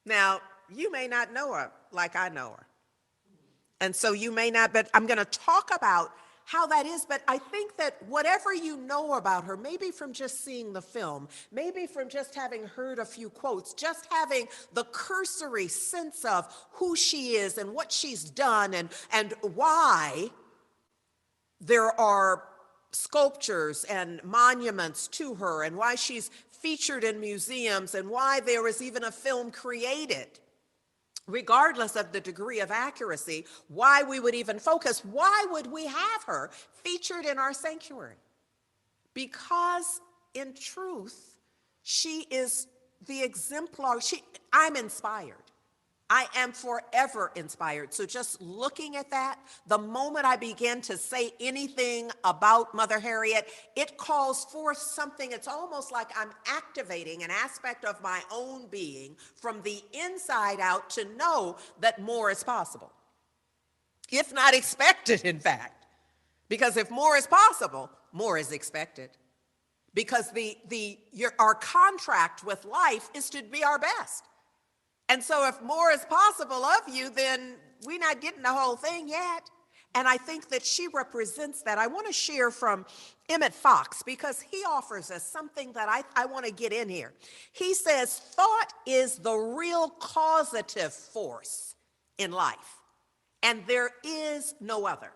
Now, you may not know her like I know her. And so you may not, but I'm going to talk about how that is, but I think that whatever you know about her, maybe from just seeing the film, maybe from just having heard a few quotes, just having the cursory sense of who she is and what she's done and why there are sculptures and monuments to her and why she's featured in museums and why there was even a film created. Regardless of the degree of accuracy, why we would even focus, why would we have her featured in our sanctuary? Because in truth, she is the exemplar. I'm inspired. I am forever inspired. So just looking at that, the moment I begin to say anything about Mother Harriet, it calls forth something. It's almost like I'm activating an aspect of my own being from the inside out to know that more is possible. If not expected, in fact. Because if more is possible, more is expected. Because our contract with life is to be our best. And so if more is possible of you, then we're not getting the whole thing yet. And I think that she represents that. I want to share from Emmett Fox because he offers us something that I want to get in here. He says, thought is the real causative force in life, and there is no other.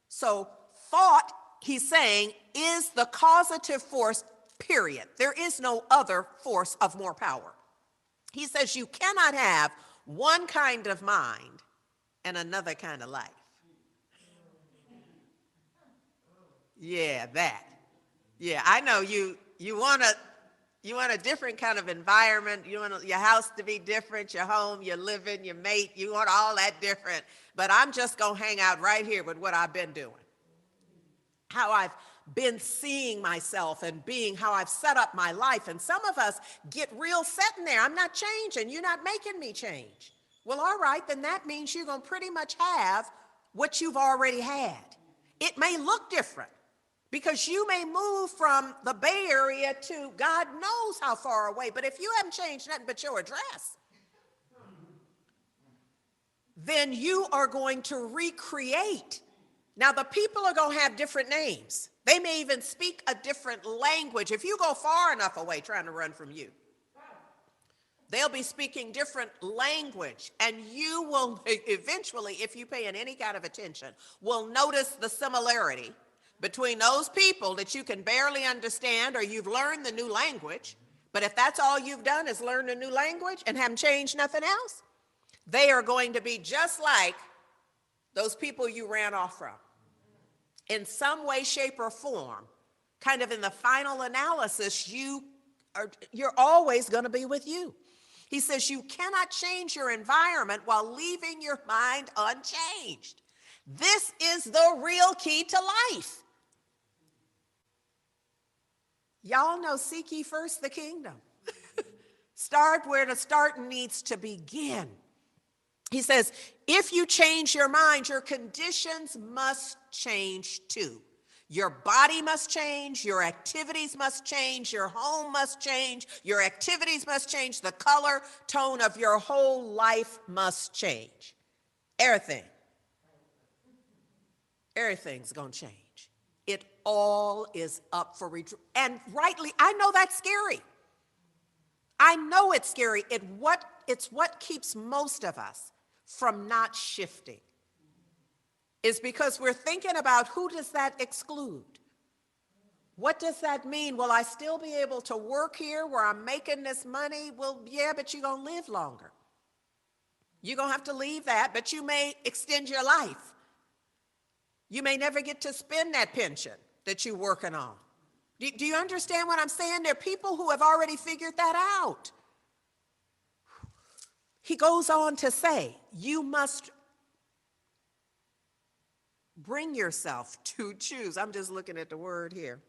So thought, he's saying, is the causative force, period. There is no other force of more power. He says you cannot have one kind of mind and another kind of life. Yeah, that. Yeah, I know you want a different kind of environment. You want your house to be different, your home, your living, your mate. You want all that different. But I'm just going to hang out right here with what I've been doing. How I've been seeing myself and being, how I've set up my life. And some of us get real set in there. I'm not changing. You're not making me change. Well, all right, then that means you're going to pretty much have what you've already had. It may look different because you may move from the Bay Area to God knows how far away. But if you haven't changed nothing but your address, then you are going to recreate. Now, the people are going to have different names. They may even speak a different language. If you go far enough away trying to run from you, they'll be speaking different language. And you will eventually, if you pay any kind of attention, will notice the similarity between those people that you can barely understand or you've learned the new language. But if that's all you've done is learn a new language and haven't changed nothing else, they are going to be just like those people you ran off from. In some way, shape, or form, kind of in the final analysis, you're always going to be with you. He says you cannot change your environment while leaving your mind unchanged. This is the real key to life. Y'all know, seek ye first the kingdom. Start where the starting needs to begin. He says, if you change your mind, your conditions must change too. Your body must change, your activities must change, your home must change, your activities must change, the color, tone of your whole life must change. Everything's going to change. It all is up for and rightly, I know that's scary. I know it's scary. It's what keeps most of us from not shifting. Is because we're thinking about, who does that exclude? What does that mean? Will I still be able to work here where I'm making this money? Well, yeah, but you're going to live longer. You're going to have to leave that, but you may extend your life. You may never get to spend that pension that you're working on. Do you understand what I'm saying? There are people who have already figured that out. He goes on to say, you must bring yourself to choose. I'm just looking at the word here.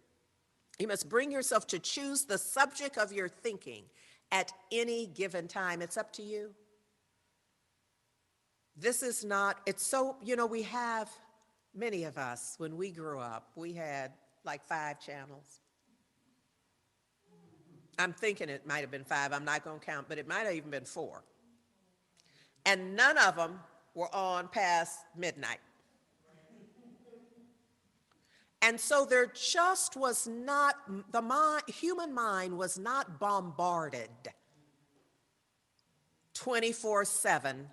You must bring yourself to choose the subject of your thinking at any given time. It's up to you. This is not, it's so, we have, many of us, when we grew up, we had like 5 channels. I'm thinking it might have been 5. I'm not going to count, but it might have even been 4. And none of them were on past midnight. And so there just was not, human mind was not bombarded 24/7,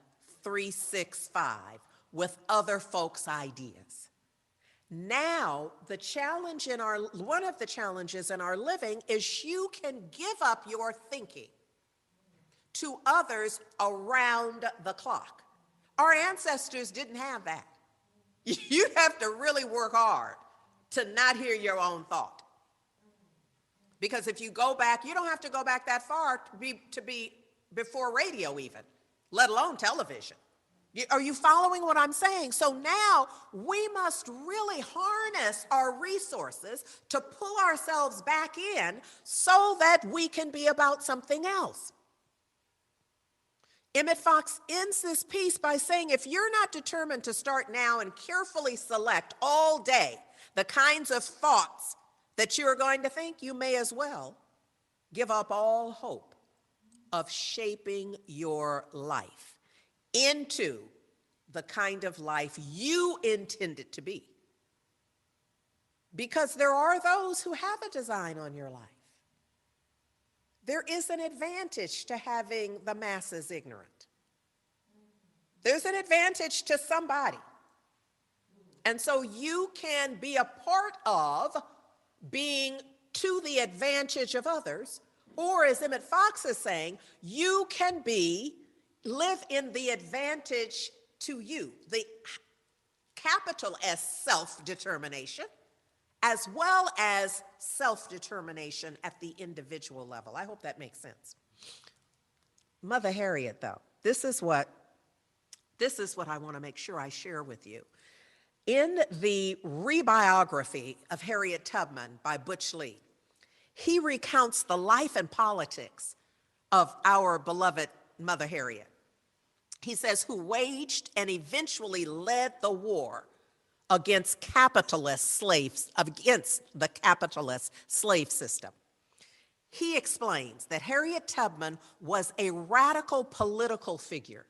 365 with other folks' ideas. Now, one of the challenges in our living is you can give up your thinking to others around the clock. Our ancestors didn't have that. You have to really work hard to not hear your own thought. Because if you go back, you don't have to go back that far to be before radio even, let alone television. Are you following what I'm saying? So now we must really harness our resources to pull ourselves back in so that we can be about something else. Emmett Fox ends this piece by saying, if you're not determined to start now and carefully select all day the kinds of thoughts that you're going to think, you may as well give up all hope of shaping your life into the kind of life you intend it to be. Because there are those who have a design on your life. There is an advantage to having the masses ignorant. There's an advantage to somebody. And so you can be a part of being to the advantage of others, or as Emmett Fox is saying, you can live in the advantage to you, the capital S self-determination, as well as self-determination at the individual level. I hope that makes sense. Mother Harriet, though, this is what I want to make sure I share with you. In the rebiography of Harriet Tubman by Butch Lee, he recounts the life and politics of our beloved Mother Harriet. He says, who waged and eventually led the war against the capitalist slave system. He explains that Harriet Tubman was a radical political figure.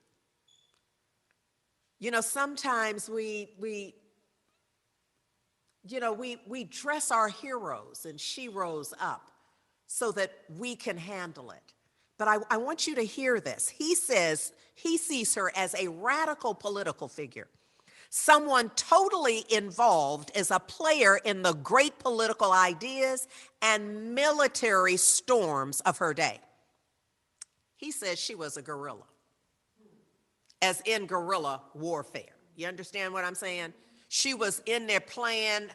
Sometimes we dress our heroes, and she rose up so that we can handle it. But I want you to hear this. He says he sees her as a radical political figure, someone totally involved as a player in the great political ideas and military storms of her day. He says she was a guerrilla, as in guerrilla warfare. You understand what I'm saying? She was in there playing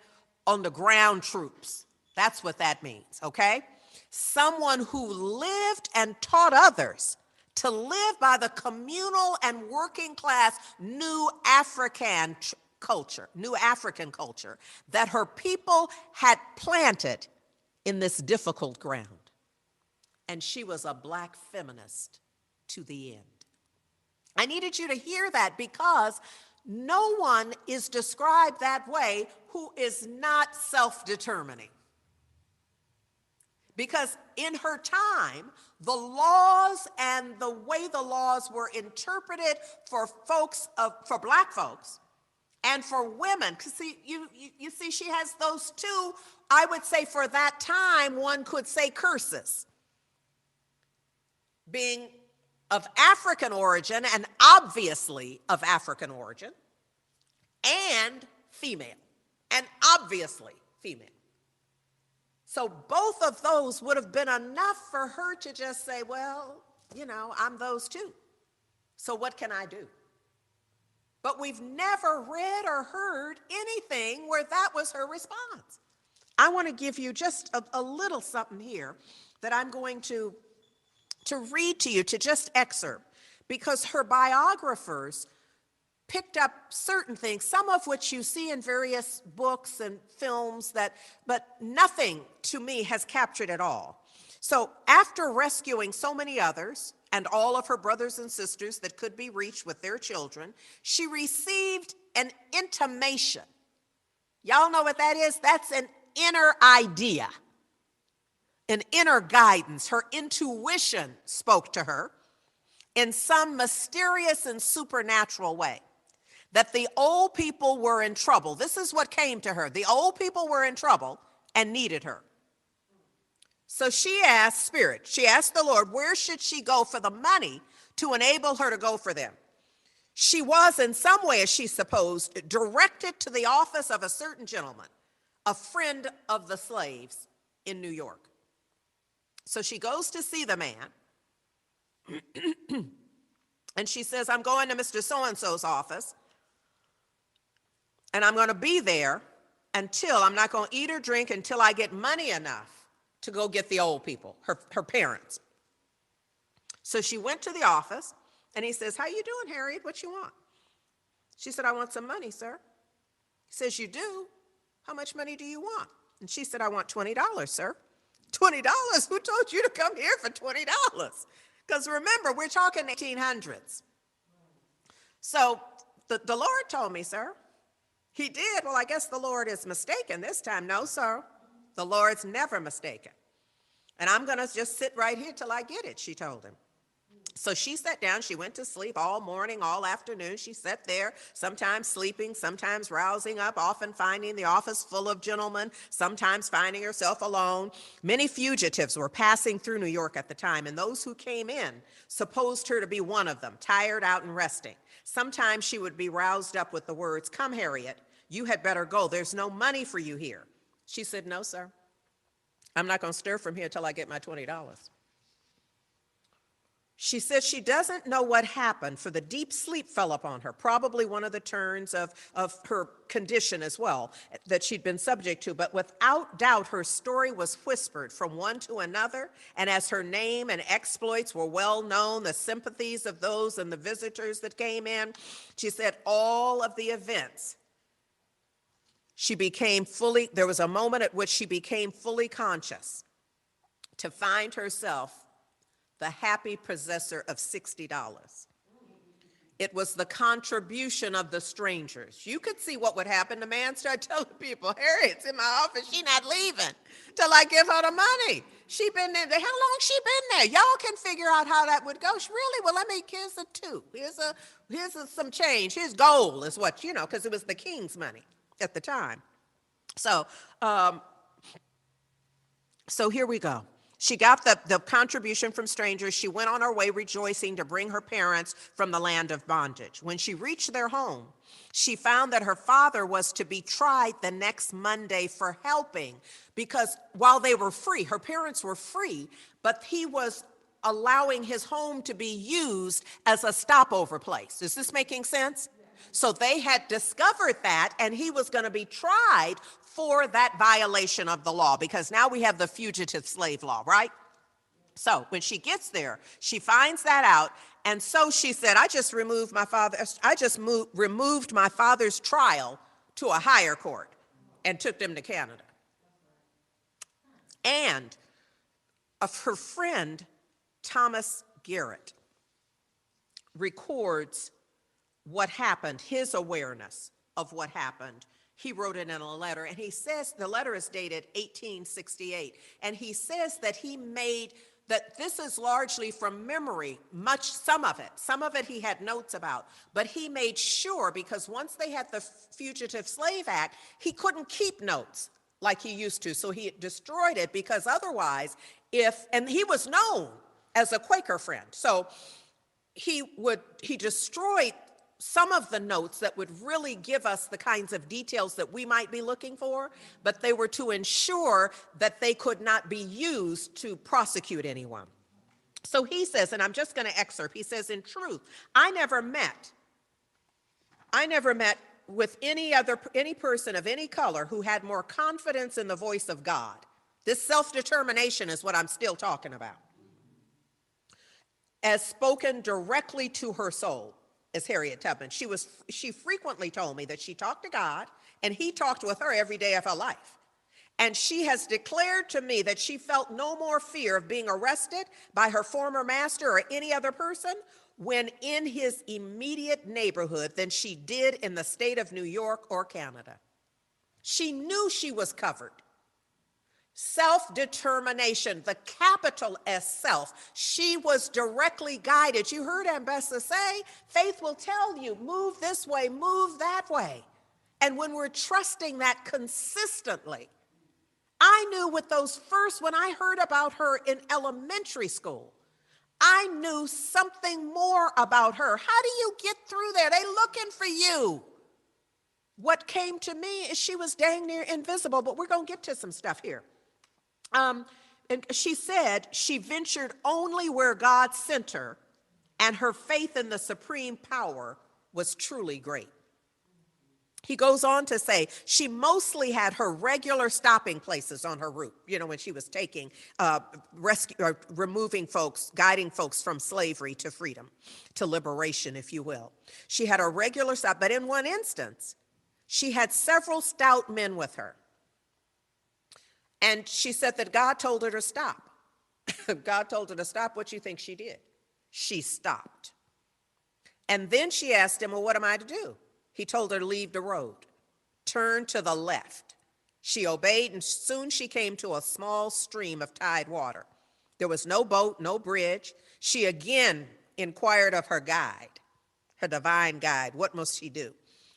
on the ground troops. That's what that means, okay? Someone who lived and taught others to live by the communal and working class new African culture that her people had planted in this difficult ground. And she was a Black feminist to the end. I needed you to hear that because no one is described that way who is not self-determining. Because in her time, the laws and the way the laws were interpreted for Black folks and for women, because you see she has those two, I would say for that time, one could say curses. being of African origin and obviously of African origin, and female, and obviously female. So both of those would have been enough for her to just say, well, you know, I'm those too. So what can I do? But we've never read or heard anything where that was her response. I want to give you just a little something here that I'm going to read to you, to just excerpt, because her biographers picked up certain things, some of which you see in various books and films, but nothing to me has captured it all. So after rescuing so many others and all of her brothers and sisters that could be reached with their children, she received an intimation. Y'all know what that is? That's an inner idea, an inner guidance. Her intuition spoke to her in some mysterious and supernatural way that the old people were in trouble. This is what came to her. The old people were in trouble and needed her. So she asked Spirit, she asked the Lord, where should she go for the money to enable her to go for them? She was in some way, as she supposed, directed to the office of a certain gentleman, a friend of the slaves in New York. So she goes to see the man, and she says, I'm going to Mr. So-and-so's office, and I'm going to be there until, I'm not going to eat or drink until I get money enough to go get the old people, her parents. So she went to the office, and he says, how you doing, Harriet? What you want? She said, I want some money, sir. He says, you do? How much money do you want? And she said, I want $20, sir. $20? Who told you to come here for $20? Because remember, we're talking 1800s. So the Lord told me, sir. He did. Well, I guess the Lord is mistaken this time. No, sir. The Lord's never mistaken. And I'm going to just sit right here till I get it, she told him. So she sat down. She went to sleep all morning, all afternoon. She sat there, sometimes sleeping, sometimes rousing up, often finding the office full of gentlemen, sometimes finding herself alone. Many fugitives were passing through New York at the time, and those who came in supposed her to be one of them, tired out and resting. Sometimes she would be roused up with the words, come, Harriet, you had better go. There's no money for you here. She said, no, sir. I'm not going to stir from here till I get my $20. She says she doesn't know what happened, for the deep sleep fell upon her, probably one of the turns of her condition as well that she'd been subject to. But without doubt, her story was whispered from one to another. And as her name and exploits were well known, the sympathies of those and the visitors that came in, she said all of the events, there was a moment at which she became fully conscious to find herself the happy possessor of $60. It was the contribution of the strangers. You could see what would happen. The man started telling people, Harriet's in my office, she's not leaving till I give her the money. She been there. How long she been there? Y'all can figure out how that would go. Really? Well, here's a two. Here's some change. Here's gold is what, because it was the king's money at the time. So here we go. She got the contribution from strangers. She went on her way rejoicing to bring her parents from the land of bondage. When she reached their home, she found that her father was to be tried the next Monday for helping, because while they were free, her parents were free, but he was allowing his home to be used as a stopover place. Is this making sense? So they had discovered that, and he was going to be tried for that violation of the law, because now we have the fugitive slave law, right? So when she gets there, she finds that out, and so she said, I just removed my father's trial to a higher court and took them to Canada. And of her friend, Thomas Garrett, records what happened, his awareness of what happened. He wrote it in a letter, and he says, the letter is dated 1868, and he says that that this is largely from memory, some of it he had notes about, but he made sure, because once they had the Fugitive Slave Act, he couldn't keep notes like he used to, so he destroyed it, because otherwise, and he was known as a Quaker friend. So he destroyed some of the notes that would really give us the kinds of details that we might be looking for, but they were to ensure that they could not be used to prosecute anyone. So he says, and I'm just going to excerpt, he says, in truth, I never met with any person of any color who had more confidence in the voice of God. This self-determination is what I'm still talking about, as spoken directly to her soul, as Harriet Tubman. She frequently told me that she talked to God and he talked with her every day of her life. And she has declared to me that she felt no more fear of being arrested by her former master or any other person when in his immediate neighborhood than she did in the state of New York or Canada. She knew she was covered. Self-determination, the capital S self. She was directly guided. You heard Ambessa say, faith will tell you, move this way, move that way. And when we're trusting that consistently, I knew with those first, when I heard about her in elementary school, I knew something more about her. How do you get through there? They looking for you. What came to me is she was dang near invisible, but we're going to get to some stuff here. And she said she ventured only where God sent her, and her faith in the supreme power was truly great. He goes on to say she mostly had her regular stopping places on her route, when she was taking, removing folks, guiding folks from slavery to freedom, to liberation, if you will. She had a regular stop, but in one instance, she had several stout men with her. And she said that God told her to stop. God told her to stop. What do you think she did? She stopped. And then she asked him, well, what am I to do? He told her to leave the road, turn to the left. She obeyed, and soon she came to a small stream of tide water. There was no boat, no bridge. She again inquired of her guide, her divine guide, what must she do?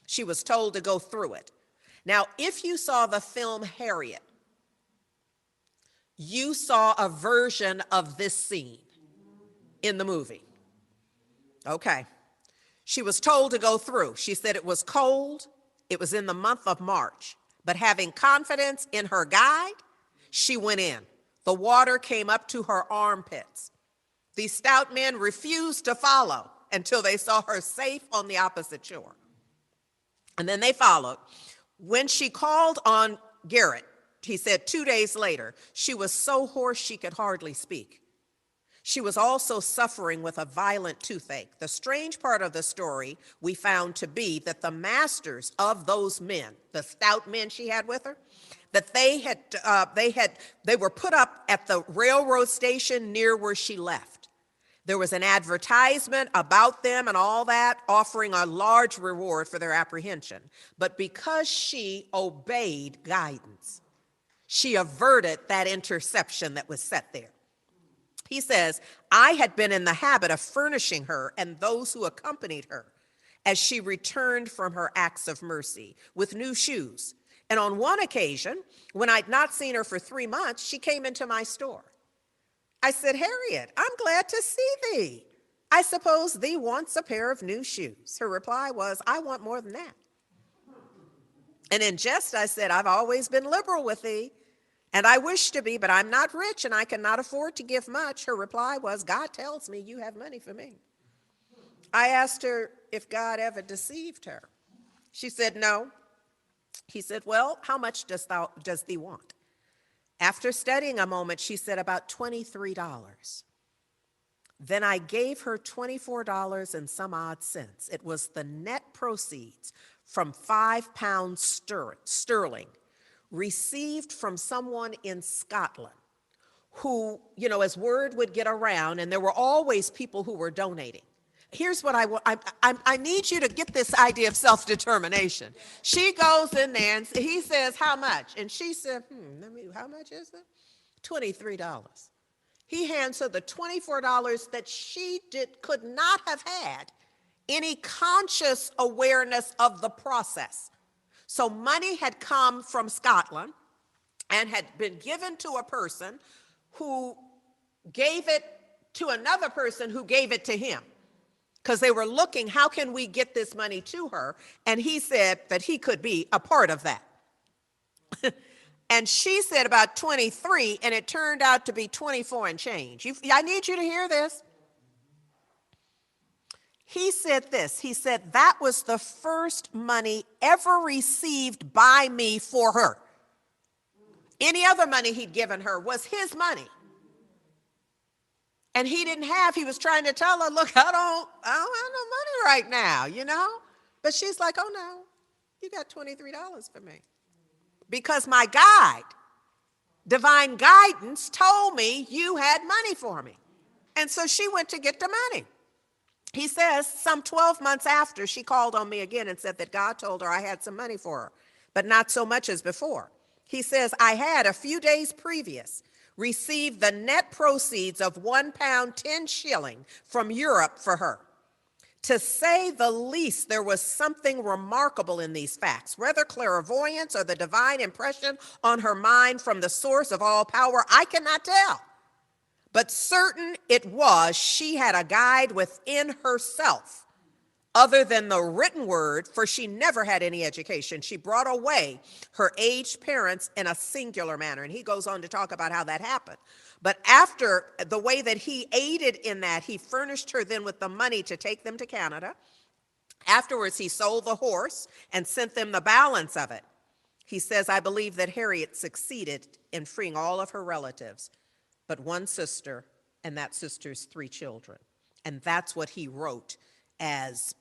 She was told to go through it. Now, if you saw the film Harriet, you saw a version of this scene in the movie. Okay. She was told to go through. She said it was cold. It was in the month of March. But having confidence in her guide, she went in. The water came up to her armpits. These stout men refused to follow until they saw her safe on the opposite shore. And then they followed. When she called on Garrett, he said 2 days later, she was so hoarse she could hardly speak. She was also suffering with a violent toothache. The strange part of the story we found to be that the masters of those men, the stout men she had with her, that they were put up at the railroad station near where she left. There was an advertisement about them and all that, offering a large reward for their apprehension. But because she obeyed guidance, she averted that interception that was set there. He says, I had been in the habit of furnishing her and those who accompanied her as she returned from her acts of mercy with new shoes. And on one occasion, when I'd not seen her for 3 months, she came into my store. I said, Harriet, I'm glad to see thee. I suppose thee wants a pair of new shoes. Her reply was, I want more than that. And in jest, I said, I've always been liberal with thee, and I wish to be, but I'm not rich and I cannot afford to give much. Her reply was, God tells me you have money for me. I asked her if God ever deceived her. She said, no. He said, well, how much does thee want? After studying a moment, she said, about $23. Then I gave her $24 and some odd cents. It was the net proceeds from £5 sterling received from someone in Scotland who, as word would get around, and there were always people who were donating. Here's what I need you to get this idea of self-determination. She goes in there and he says, how much? And she said, how much is it? $23. He hands her the $24 that she could not have had any conscious awareness of the process. So money had come from Scotland and had been given to a person who gave it to another person who gave it to him, because they were looking, how can we get this money to her? And he said that he could be a part of that. And she said about 23, and it turned out to be 24 and change. I need you to hear this. He said this, he said, that was the first money ever received by me for her. Any other money he'd given her was his money. And he didn't have, he was trying to tell her, look, I don't have no money right now, you know? But she's like, oh no, you got $23 for me. Because my guide, divine guidance, told me you had money for me. And so she went to get the money. He says some 12 months after, she called on me again and said that God told her I had some money for her, but not so much as before. He says, I had a few days previous received the net proceeds of £1 10 shilling from Europe for her. To say the least, there was something remarkable in these facts, whether clairvoyance or the divine impression on her mind from the source of all power, I cannot tell. But certain it was she had a guide within herself, other than the written word, for she never had any education. She brought away her aged parents in a singular manner. And he goes on to talk about how that happened. But after the way that he aided in that, he furnished her then with the money to take them to Canada. Afterwards, he sold the horse and sent them the balance of it. He says, I believe that Harriet succeeded in freeing all of her relatives, but one sister, and that sister's 3 children. And that's what he wrote as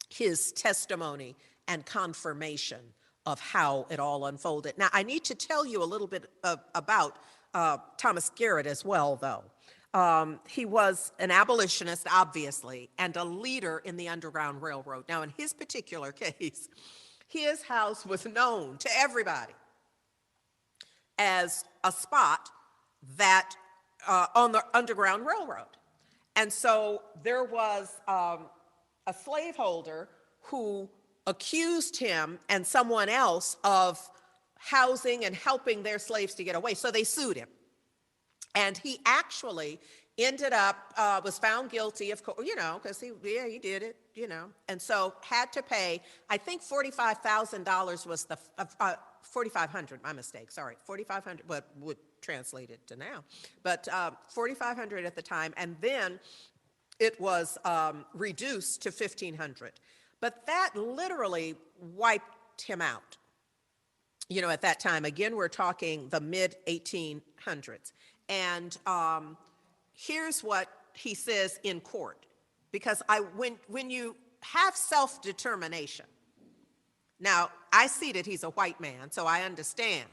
his testimony and confirmation of how it all unfolded. Now, I need to tell you a little bit about Thomas Garrett as well, though. He was an abolitionist, obviously, and a leader in the Underground Railroad. Now, in his particular case, his house was known to everybody as a spot that on the Underground Railroad. And so there was a slaveholder who accused him and someone else of housing and helping their slaves to get away. So they sued him. And he actually ended up, was found guilty, of course, you know, because he did it, you know. And so had to pay, I think $45,000 was the, $4,500, my mistake, sorry, $4,500, but would translate it to now. But $4,500 at the time, and then it was reduced to $1,500. But that literally wiped him out. You know, at that time, again, we're talking the mid-1800s. And here's what he says in court. Because when you have self-determination, now, I see that he's a white man, so I understand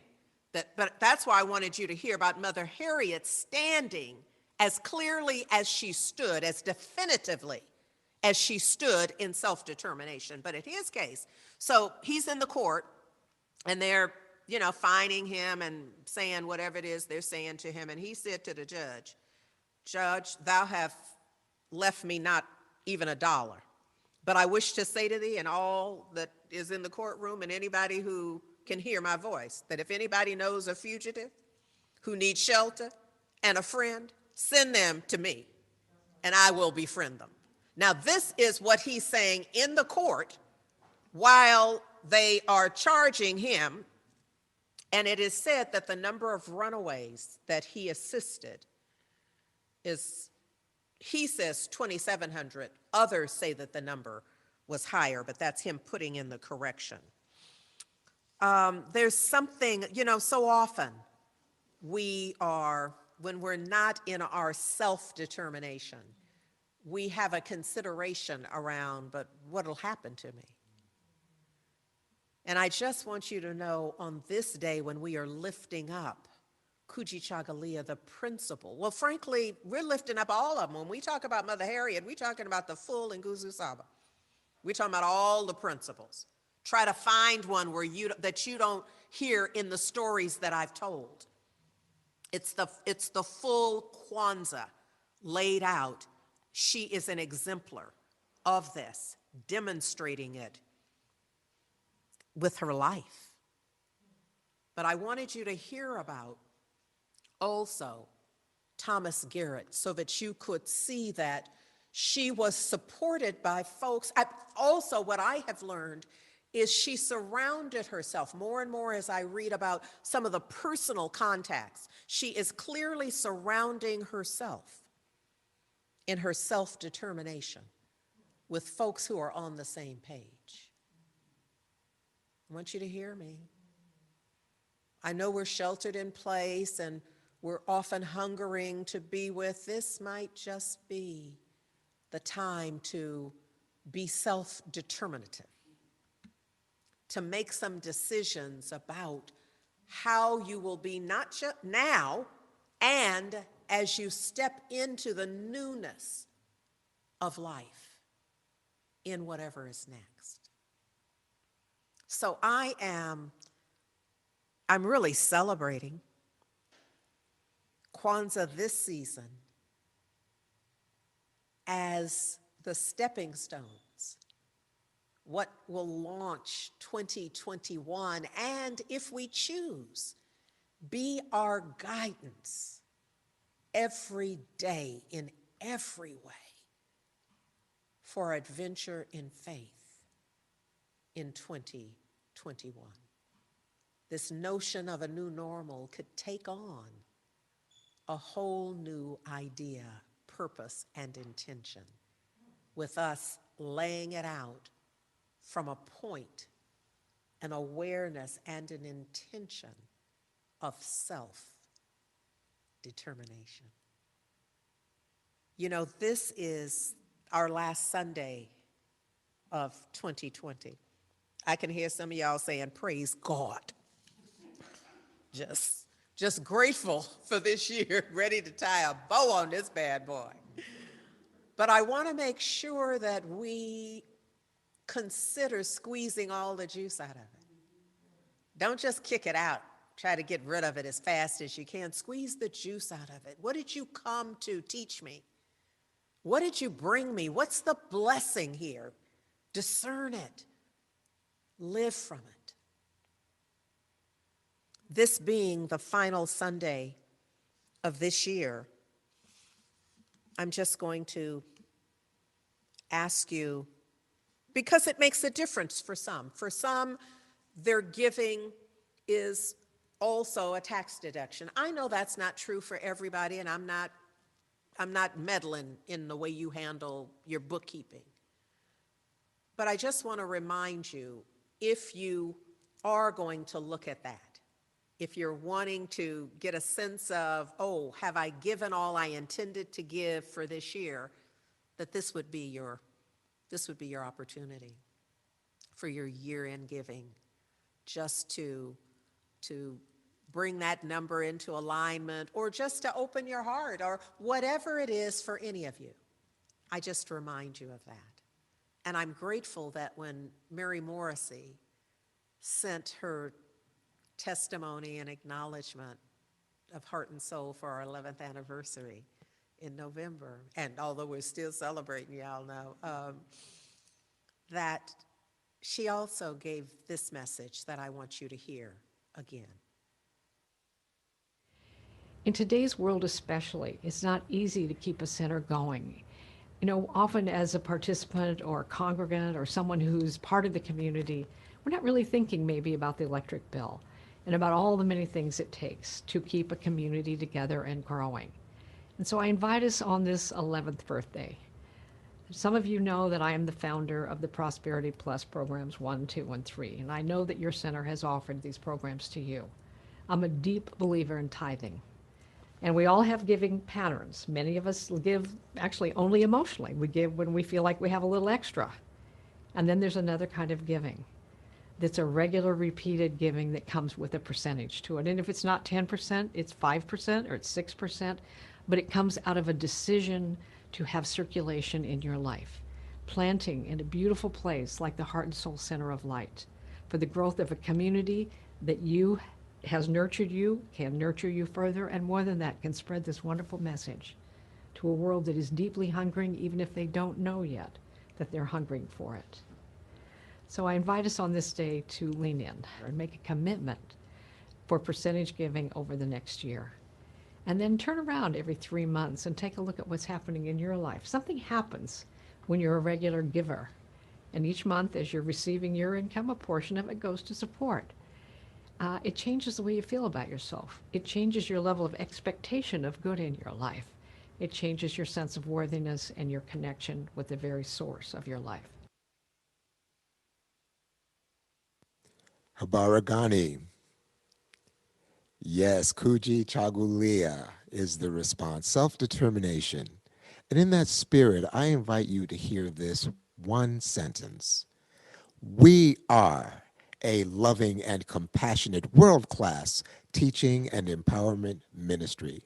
that, but that's why I wanted you to hear about Mother Harriet standing as clearly as she stood, as definitively as she stood in self-determination. But in his case, so he's in the court, and they're, you know, fining him and saying whatever it is they're saying to him. And he said to the judge, Judge, thou have left me not even $1. But I wish to say to thee and all that is in the courtroom and anybody who can hear my voice, that if anybody knows a fugitive who needs shelter and a friend, send them to me, and I will befriend them. Now, this is what he's saying in the court while they are charging him. And it is said that the number of runaways that he assisted is, he says 2,700. Others say that the number was higher, but that's him putting in the correction. There's something, you know, so often we are, when we're not in our self-determination, we have a consideration around, but what'll happen to me? And I just want you to know on this day when we are lifting up Kujichagulia, the principle. Well, frankly, we're lifting up all of them. When we talk about Mother Harriet, we're talking about the full Nguzo Saba. We're talking about all the principles. Try to find one where that you don't hear in the stories that I've told. It's the full Kwanzaa laid out. She is an exemplar of this, demonstrating it with her life. But I wanted you to hear about also Thomas Garrett, so that you could see that she was supported by folks. Also, what I have learned is she surrounded herself more and more as I read about some of the personal contacts. She is clearly surrounding herself in her self-determination with folks who are on the same page. I want you to hear me. I know we're sheltered in place and we're often hungering to be with. This might just be the time to be self-determinative, to make some decisions about how you will be not just now and as you step into the newness of life in whatever is next. So I'm really celebrating Kwanzaa this season as the stepping stones, what will launch 2021, and if we choose, be our guidance every day in every way for adventure in faith in 2021. This notion of a new normal could take on a whole new idea, purpose, and intention, with us laying it out from a point, an awareness, and an intention of self-determination. You know, this is our last Sunday of 2020. I can hear some of y'all saying, praise God. Just grateful for this year, ready to tie a bow on this bad boy. But I want to make sure that we consider squeezing all the juice out of it. Don't just kick it out. Try to get rid of it as fast as you can. Squeeze the juice out of it. What did you come to teach me? What did you bring me? What's the blessing here? Discern it. Live from it. This being the final Sunday of this year, I'm just going to ask you, because it makes a difference for some. For some, their giving is also a tax deduction. I know that's not true for everybody, and I'm not meddling in the way you handle your bookkeeping. But I just want to remind you, if you are going to look at that, if you're wanting to get a sense of, oh, have I given all I intended to give for this year, that this would be your opportunity for your year-end giving, just to bring that number into alignment, or just to open your heart, or whatever it is for any of you. I just remind you of that. And I'm grateful that when Mary Morrissey sent her testimony and acknowledgement of Heart and Soul for our 11th anniversary in November, and although we're still celebrating, y'all know, that she also gave this message that I want you to hear again. In today's world especially, it's not easy to keep a center going. You know, often as a participant or a congregant or someone who's part of the community, we're not really thinking maybe about the electric bill and about all the many things it takes to keep a community together and growing. And so I invite us on this 11th birthday. Some of you know that I am the founder of the Prosperity Plus programs 1, 2, and 3, and I know that your center has offered these programs to you. I'm a deep believer in tithing. And we all have giving patterns. Many of us give actually only emotionally. We give when we feel like we have a little extra. And then there's another kind of giving that's a regular repeated giving that comes with a percentage to it. And if it's not 10%, it's 5% or it's 6%, but it comes out of a decision to have circulation in your life. Planting in a beautiful place like the Heart and Soul Center of Light for the growth of a community that has nurtured you, can nurture you further, and more than that, can spread this wonderful message to a world that is deeply hungering, even if they don't know yet that they're hungering for it. So I invite us on this day to lean in and make a commitment for percentage giving over the next year. And then turn around every 3 months and take a look at what's happening in your life. Something happens when you're a regular giver. And each month, as you're receiving your income, a portion of it goes to support. It changes the way you feel about yourself. It changes your level of expectation of good in your life. It changes your sense of worthiness and your connection with the very source of your life. Habaragani. Yes, Kuji Chagulia is the response, self-determination. And in that spirit, I invite you to hear this one sentence. We are a loving and compassionate world-class teaching and empowerment ministry.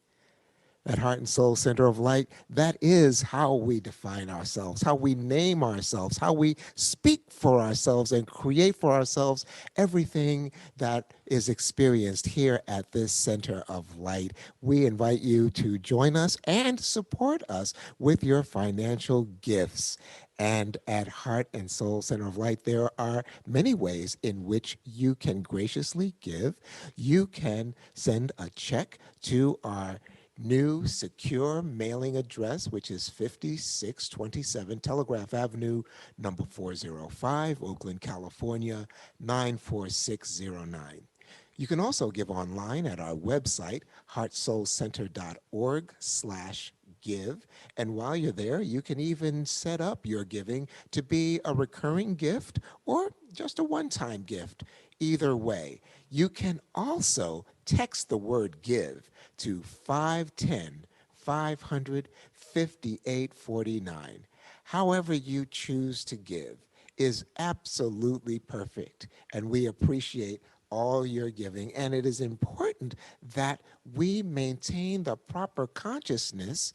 At Heart and Soul Center of Light, that is how we define ourselves, how we name ourselves, how we speak for ourselves and create for ourselves everything that is experienced here at this Center of Light. We invite you to join us and support us with your financial gifts. And at Heart and Soul Center of Light, there are many ways in which you can graciously give. You can send a check to our new secure mailing address, which is 5627 Telegraph Avenue, number 405, Oakland, California, 94609. You can also give online at our website, heartsoulcenter.org/give. And while you're there, you can even set up your giving to be a recurring gift or just a one-time gift. Either way, you can also text the word give to 510-500-5849. However you choose to give is absolutely perfect, and we appreciate all your giving. And it is important that we maintain the proper consciousness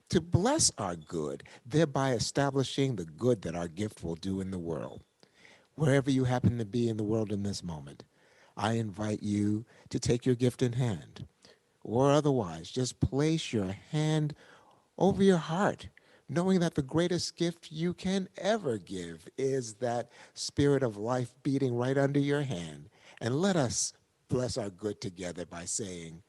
to bless our good, thereby establishing the good that our gift will do in the world. Wherever you happen to be in the world in this moment, I invite you to take your gift in hand, or otherwise, just place your hand over your heart, knowing that the greatest gift you can ever give is that spirit of life beating right under your hand. And let us bless our good together by saying,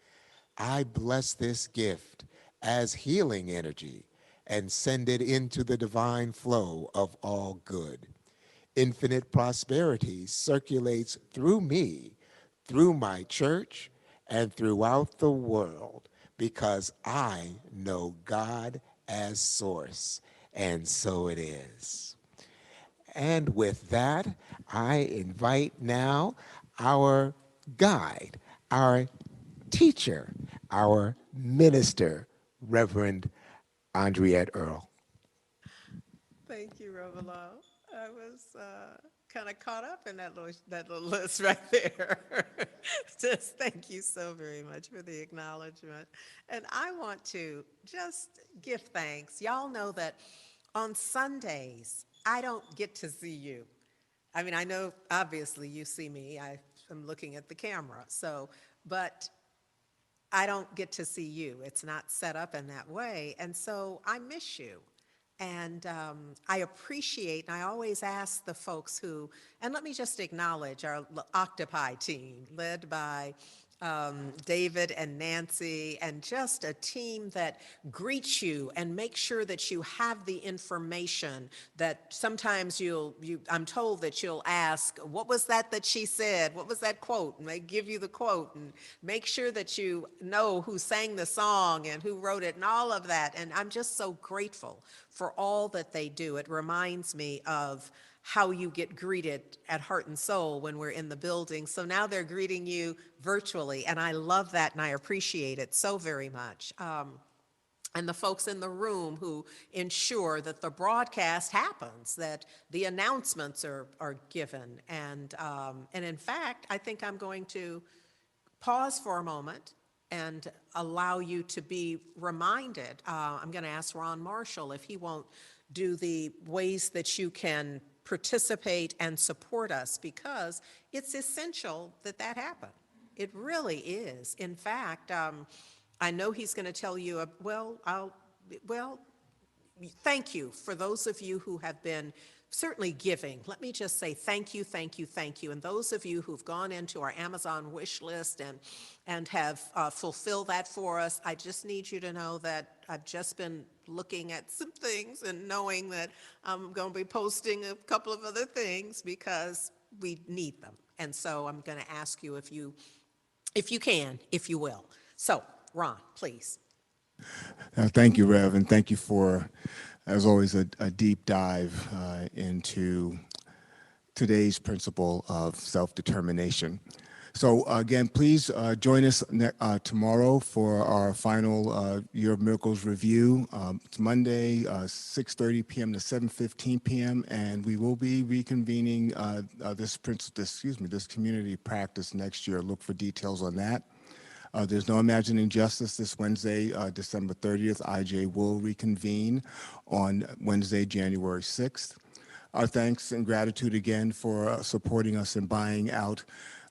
I bless this gift as healing energy and send it into the divine flow of all good. Infinite prosperity circulates through me, through my church, and throughout the world because I know God as source, and so it is. And with that, I invite now our guide, our teacher, our minister, Reverend Andriette Earl. Thank you, Rovelo. I was kind of caught up in that little list right there. Just thank you so very much for the acknowledgement. And I want to just give thanks. Y'all know that on Sundays, I don't get to see you. I mean, I know obviously you see me. I'm looking at the camera. But I don't get to see you. It's not set up in that way. And so I miss you. And I appreciate, and I always ask the folks who, and let me just acknowledge our Octopi team led by David and Nancy, and just a team that greets you and makes sure that you have the information that sometimes I'm told that you'll ask, what was that she said? What was that quote? And they give you the quote and make sure that you know who sang the song and who wrote it and all of that. And I'm just so grateful for all that they do. It reminds me of how you get greeted at Heart and Soul when we're in the building. So now they're greeting you virtually, and I love that and I appreciate it so very much. And the folks in the room who ensure that the broadcast happens, that the announcements are given. And in fact, I think I'm going to pause for a moment and allow you to be reminded. I'm going to ask Ron Marshall if he won't do the ways that you can participate and support us, because it's essential that that happen. It really is. In fact, I know he's going to tell you, thank you for those of you who have been certainly giving. Let me just say thank you, thank you, thank you. And those of you who've gone into our Amazon wish list and have fulfilled that for us, I just need you to know that I've just been looking at some things and knowing that I'm going to be posting a couple of other things because we need them. And so I'm going to ask you if you can, if you will. So, Ron, please. Thank you, Rev, and thank you for, as always, a deep dive into today's principle of self-determination. So again, please join us tomorrow for our final Year of Miracles review. It's Monday, 6:30 p.m. to 7:15 p.m., and we will be reconvening this community practice next year. Look for details on that. There's no Imagining Justice this Wednesday, December 30th. IJ will reconvene on Wednesday, January 6th. Our thanks and gratitude again for supporting us in buying out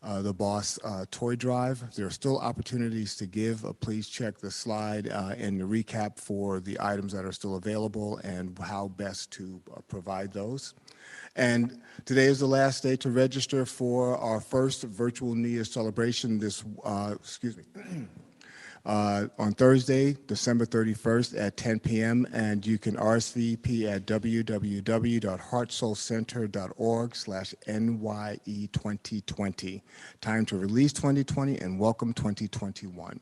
the Boss toy drive. There are still opportunities to give. Please check the slide in the recap for the items that are still available and how best to provide those. And today is the last day to register for our first virtual New Year's celebration on Thursday, December 31st at 10 p.m. And you can RSVP at www.heartsoulcenter.org/NYE2020. Time to release 2020 and welcome 2021.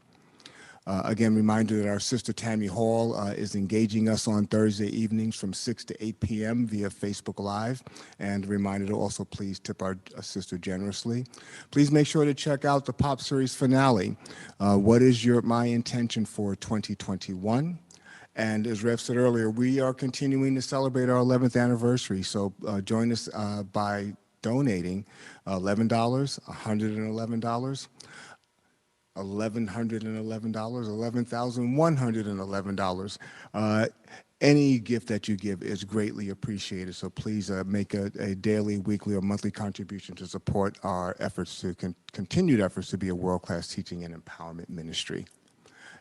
Again, reminder that our sister Tammy Hall is engaging us on Thursday evenings from 6 to 8 p.m. via Facebook Live. And a reminder to also please tip our sister generously. Please make sure to check out the Pop Series finale. What is my intention for 2021? And as Rev said earlier, we are continuing to celebrate our 11th anniversary. So join us by donating $11, $111, $1,111. Any gift that you give is greatly appreciated. So please make a daily, weekly, or monthly contribution to support our efforts to continued efforts to be a world-class teaching and empowerment ministry.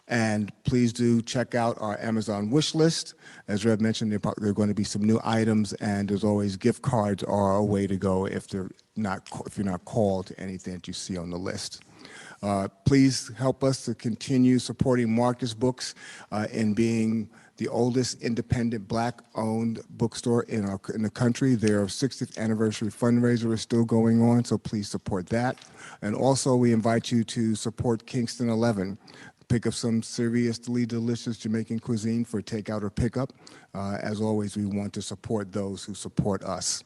And please do check out our Amazon wish list. As Rev mentioned, there are going to be some new items, and as always, gift cards are a way to go if you're not called to anything that you see on the list. Please help us to continue supporting Marcus Books in being the oldest independent Black-owned bookstore in the country. Their 60th anniversary fundraiser is still going on, so please support that. And also, we invite you to support Kingston 11. Pick up some seriously delicious Jamaican cuisine for takeout or pickup. As always, we want to support those who support us.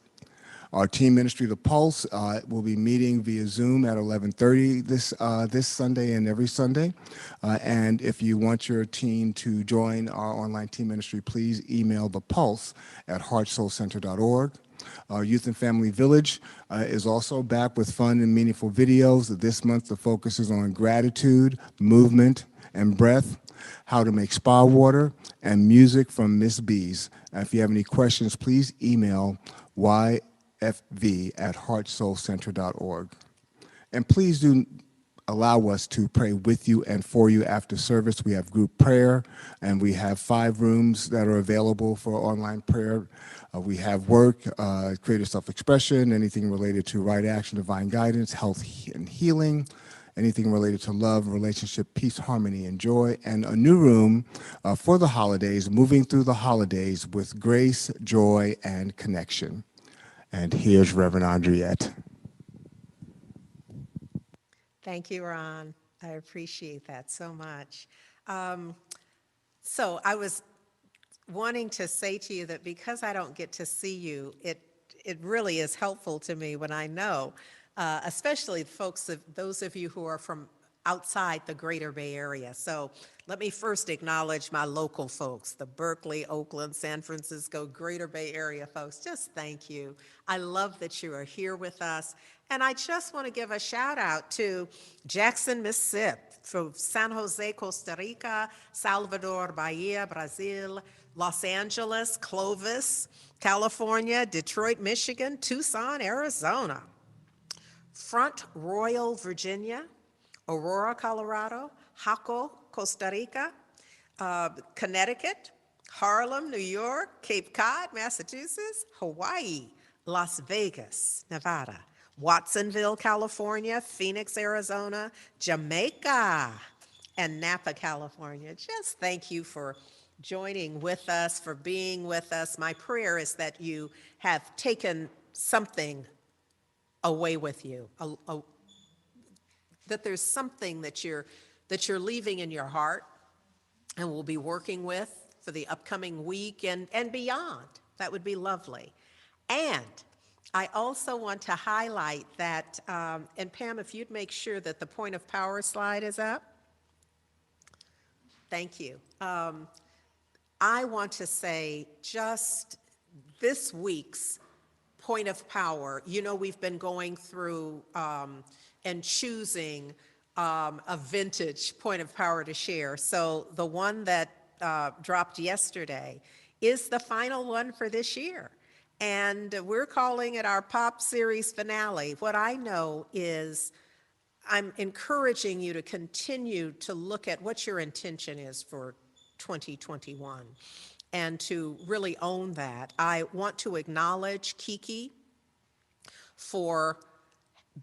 Our team ministry, The Pulse, will be meeting via Zoom at 11:30 this Sunday and every Sunday. And if you want your team to join our online team ministry, please email The Pulse at heartsoulcenter.org. Our Youth and Family Village is also back with fun and meaningful videos. This month, the focus is on gratitude, movement, and breath, how to make spa water, and music from Miss B's. If you have any questions, please email yfv@heartsoulcenter.org. And please do allow us to pray with you and for you after service. We have group prayer, and we have 5 rooms that are available for online prayer. We have work, creative self-expression, anything related to right action, divine guidance, health and healing, anything related to love, relationship, peace, harmony, and joy, and a new room for the holidays, moving through the holidays with grace, joy, and connection. And here's Reverend Andriette. Thank you, Ron. I appreciate that so much. So I was wanting to say to you that because I don't get to see you, it really is helpful to me when I know, especially those of you who are from outside the greater Bay Area. So let me first acknowledge my local folks, the Berkeley, Oakland, San Francisco, greater Bay Area folks. Just thank you. I love that you are here with us. And I just want to give a shout out to Jackson, Mississippi, from San Jose, Costa Rica, Salvador, Bahia, Brazil, Los Angeles, Clovis, California, Detroit, Michigan, Tucson, Arizona, Front Royal, Virginia, Aurora, Colorado, Jaco, Costa Rica, Connecticut, Harlem, New York, Cape Cod, Massachusetts, Hawaii, Las Vegas, Nevada, Watsonville, California, Phoenix, Arizona, Jamaica, and Napa, California. Just thank you for joining with us, for being with us. My prayer is that you have taken something away with you, that there's something that you're leaving in your heart and will be working with for the upcoming week and beyond. That would be lovely. And I also want to highlight that, and Pam, if you'd make sure that the point of power slide is up. Thank you. I want to say just this week's point of power, you know, we've been going through and choosing a vintage point of power to share. So the one that dropped yesterday is the final one for this year. And we're calling it our Pop Series finale. What I know is I'm encouraging you to continue to look at what your intention is for 2021 and to really own that. I want to acknowledge Kiki for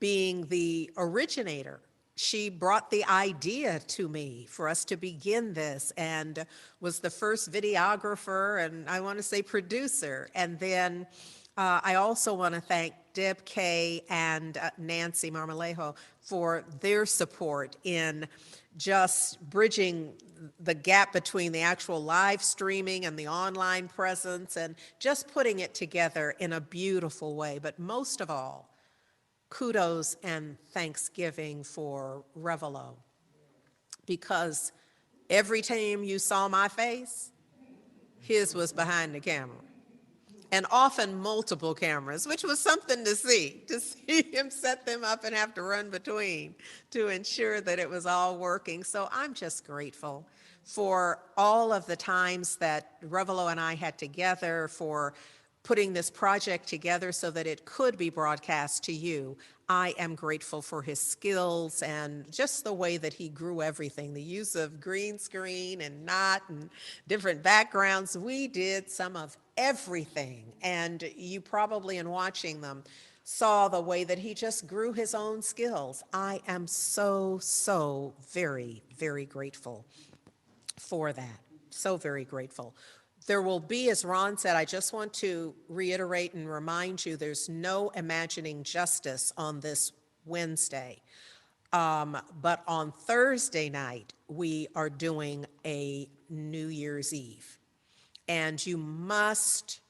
being the originator. She brought the idea to me for us to begin this and was the first videographer and I want to say producer. And then I also want to thank Deb Kay and Nancy Marmolejo for their support in just bridging the gap between the actual live streaming and the online presence and just putting it together in a beautiful way. But most of all, kudos and thanksgiving for Revelo, because every time you saw my face, his was behind the camera, and often multiple cameras, which was something to see him set them up and have to run between to ensure that it was all working. So I'm just grateful for all of the times that Revelo and I had together, for putting this project together so that it could be broadcast to you. I am grateful for his skills and just the way that he grew everything, the use of green screen and not and different backgrounds. We did some of everything, and you probably in watching them saw the way that he just grew his own skills. I am so very, very grateful for that. So very grateful. There will be, as Ron said, I just want to reiterate and remind you, there's no Imagining Justice on this Wednesday. But on Thursday night, we are doing a New Year's Eve. And you must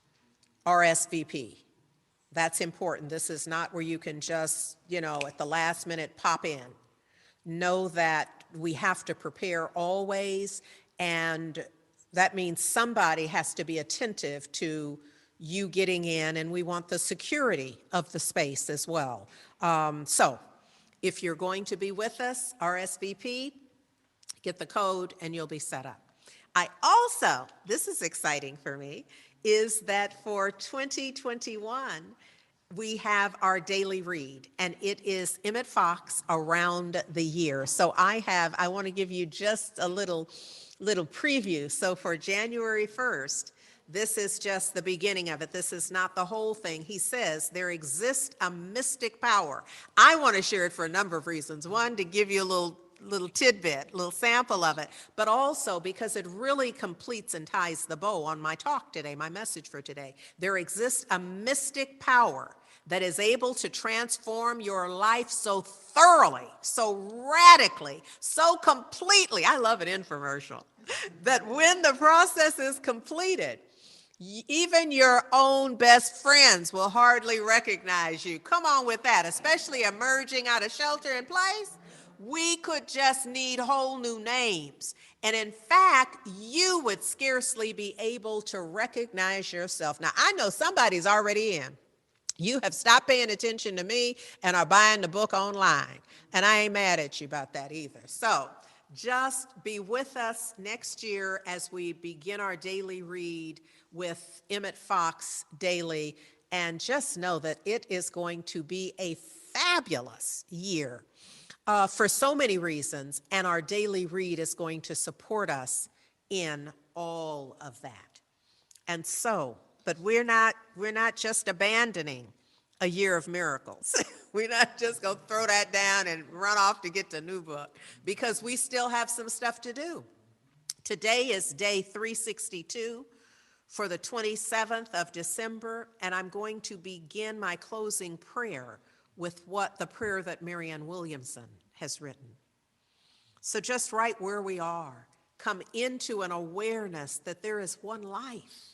RSVP. That's important. This is not where you can just, you know, at the last minute pop in. Know that we have to prepare always, and that means somebody has to be attentive to you getting in, and we want the security of the space as well. So if you're going to be with us, RSVP, get the code and you'll be set up. I also, this is exciting for me, is that for 2021, we have our daily read, and it is Emmett Fox Around the Year. So I want to give you just a little preview. So for January 1st, this is just the beginning of it. This is not the whole thing. He says, there exists a mystic power. I want to share it for a number of reasons. One, to give you a little tidbit, little sample of it, but also because it really completes and ties the bow on my talk today, my message for today. There exists a mystic power that is able to transform your life so thoroughly, so radically, so completely, I love an infomercial, that when the process is completed, even your own best friends will hardly recognize you. Come on with that, especially emerging out of shelter in place. We could just need whole new names. And in fact, you would scarcely be able to recognize yourself. Now, I know somebody's already in. You have stopped paying attention to me and are buying the book online. And I ain't mad at you about that either. So just be with us next year as we begin our daily read with Emmett Fox Daily. And just know that it is going to be a fabulous year for so many reasons. And our daily read is going to support us in all of that. And so, but we're not just abandoning a year of miracles. We're not just going to throw that down and run off to get the new book, because we still have some stuff to do. Today is day 362 for the 27th of December, and I'm going to begin my closing prayer with the prayer that Marianne Williamson has written. So just right where we are, come into an awareness that there is one life.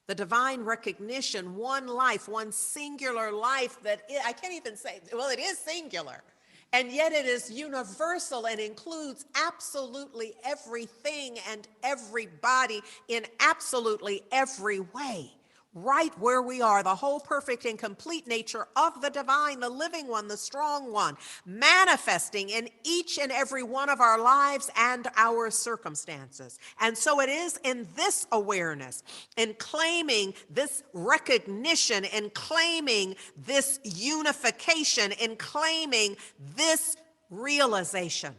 The divine recognition, one life, one singular life I can't even say, well, it is singular, and yet it is universal and includes absolutely everything and everybody in absolutely every way. Right where we are, the whole perfect and complete nature of the divine, the living one, the strong one, manifesting in each and every one of our lives and our circumstances. And so it is in this awareness, in claiming this recognition, in claiming this unification, in claiming this realization,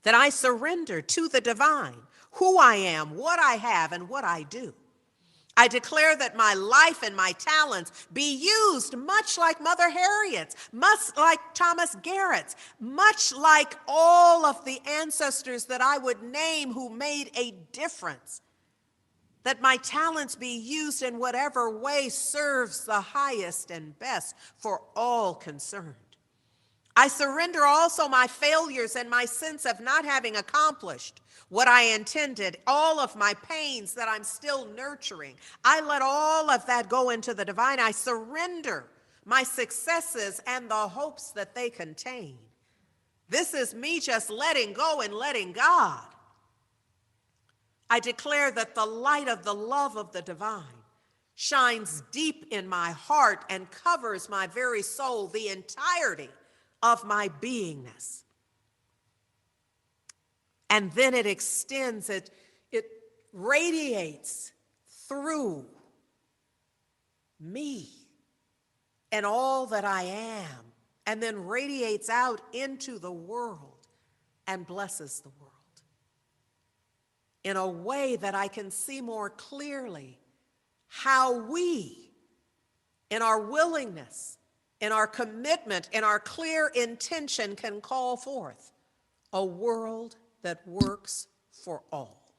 that I surrender to the divine who I am, what I have, and what I do. I declare that my life and my talents be used much like Mother Harriet's, much like Thomas Garrett's, much like all of the ancestors that I would name who made a difference. That my talents be used in whatever way serves the highest and best for all concerned. I surrender also my failures and my sense of not having accomplished what I intended, all of my pains that I'm still nurturing. I let all of that go into the divine. I surrender my successes and the hopes that they contain. This is me just letting go and letting God. I declare that the light of the love of the divine shines deep in my heart and covers my very soul, the entirety of my beingness. And then it extends, it radiates through me and all that I am, and then radiates out into the world and blesses the world in a way that I can see more clearly how we, in our willingness, in our commitment, in our clear intention, can call forth a world that works for all.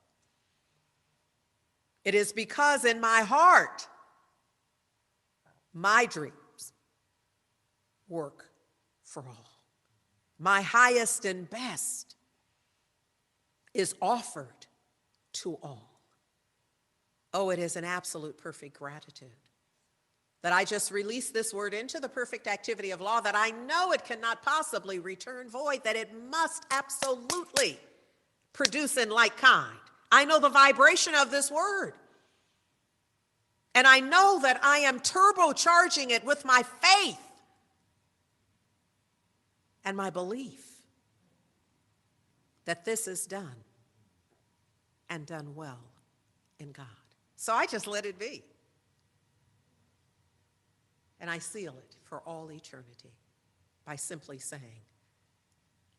It is because in my heart, my dreams work for all. My highest and best is offered to all. Oh, it is an absolute perfect gratitude that I just release this word into the perfect activity of law, that I know it cannot possibly return void, that it must absolutely produce in like kind. I know the vibration of this word. And I know that I am turbocharging it with my faith and my belief that this is done and done well in God. So I just let it be. And I seal it for all eternity by simply saying,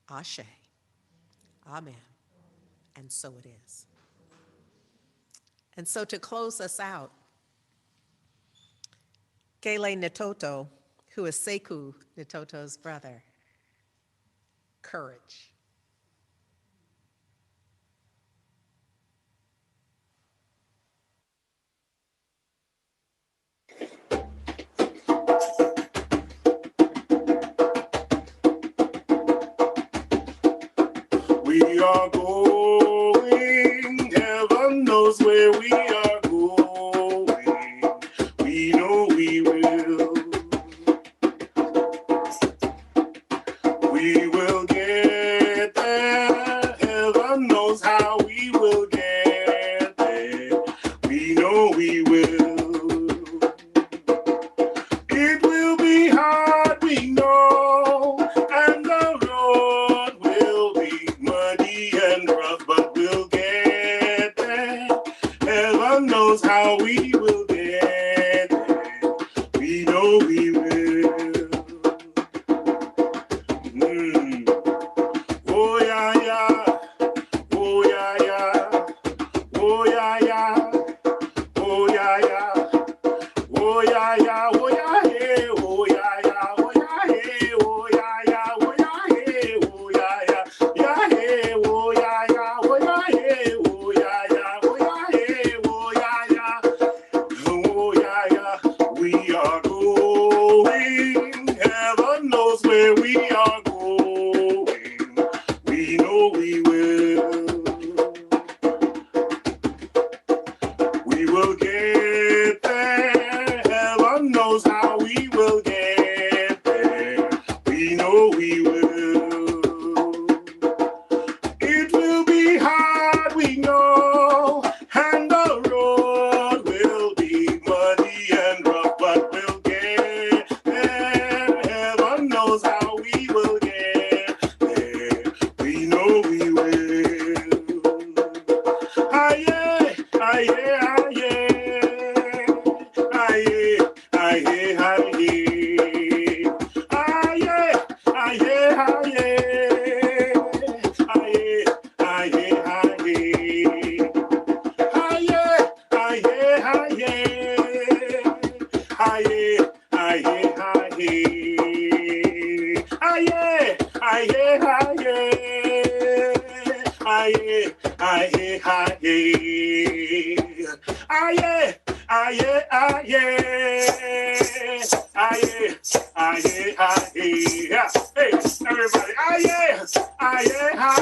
Ashe, Amen, and so it is. And so to close us out, Gele Ntoto, who is Sekou Ntoto's brother, courage. We are going, heaven knows where we are going. We know we will. We will get there, heaven knows how we will get there. We know we will. It will be hard, we know, and the road will be muddy and rough, but aye, aye, aye, aye, aye, aye, aye, aye, aye, aye, aye, aye, hey, everybody, aye, aye, aye.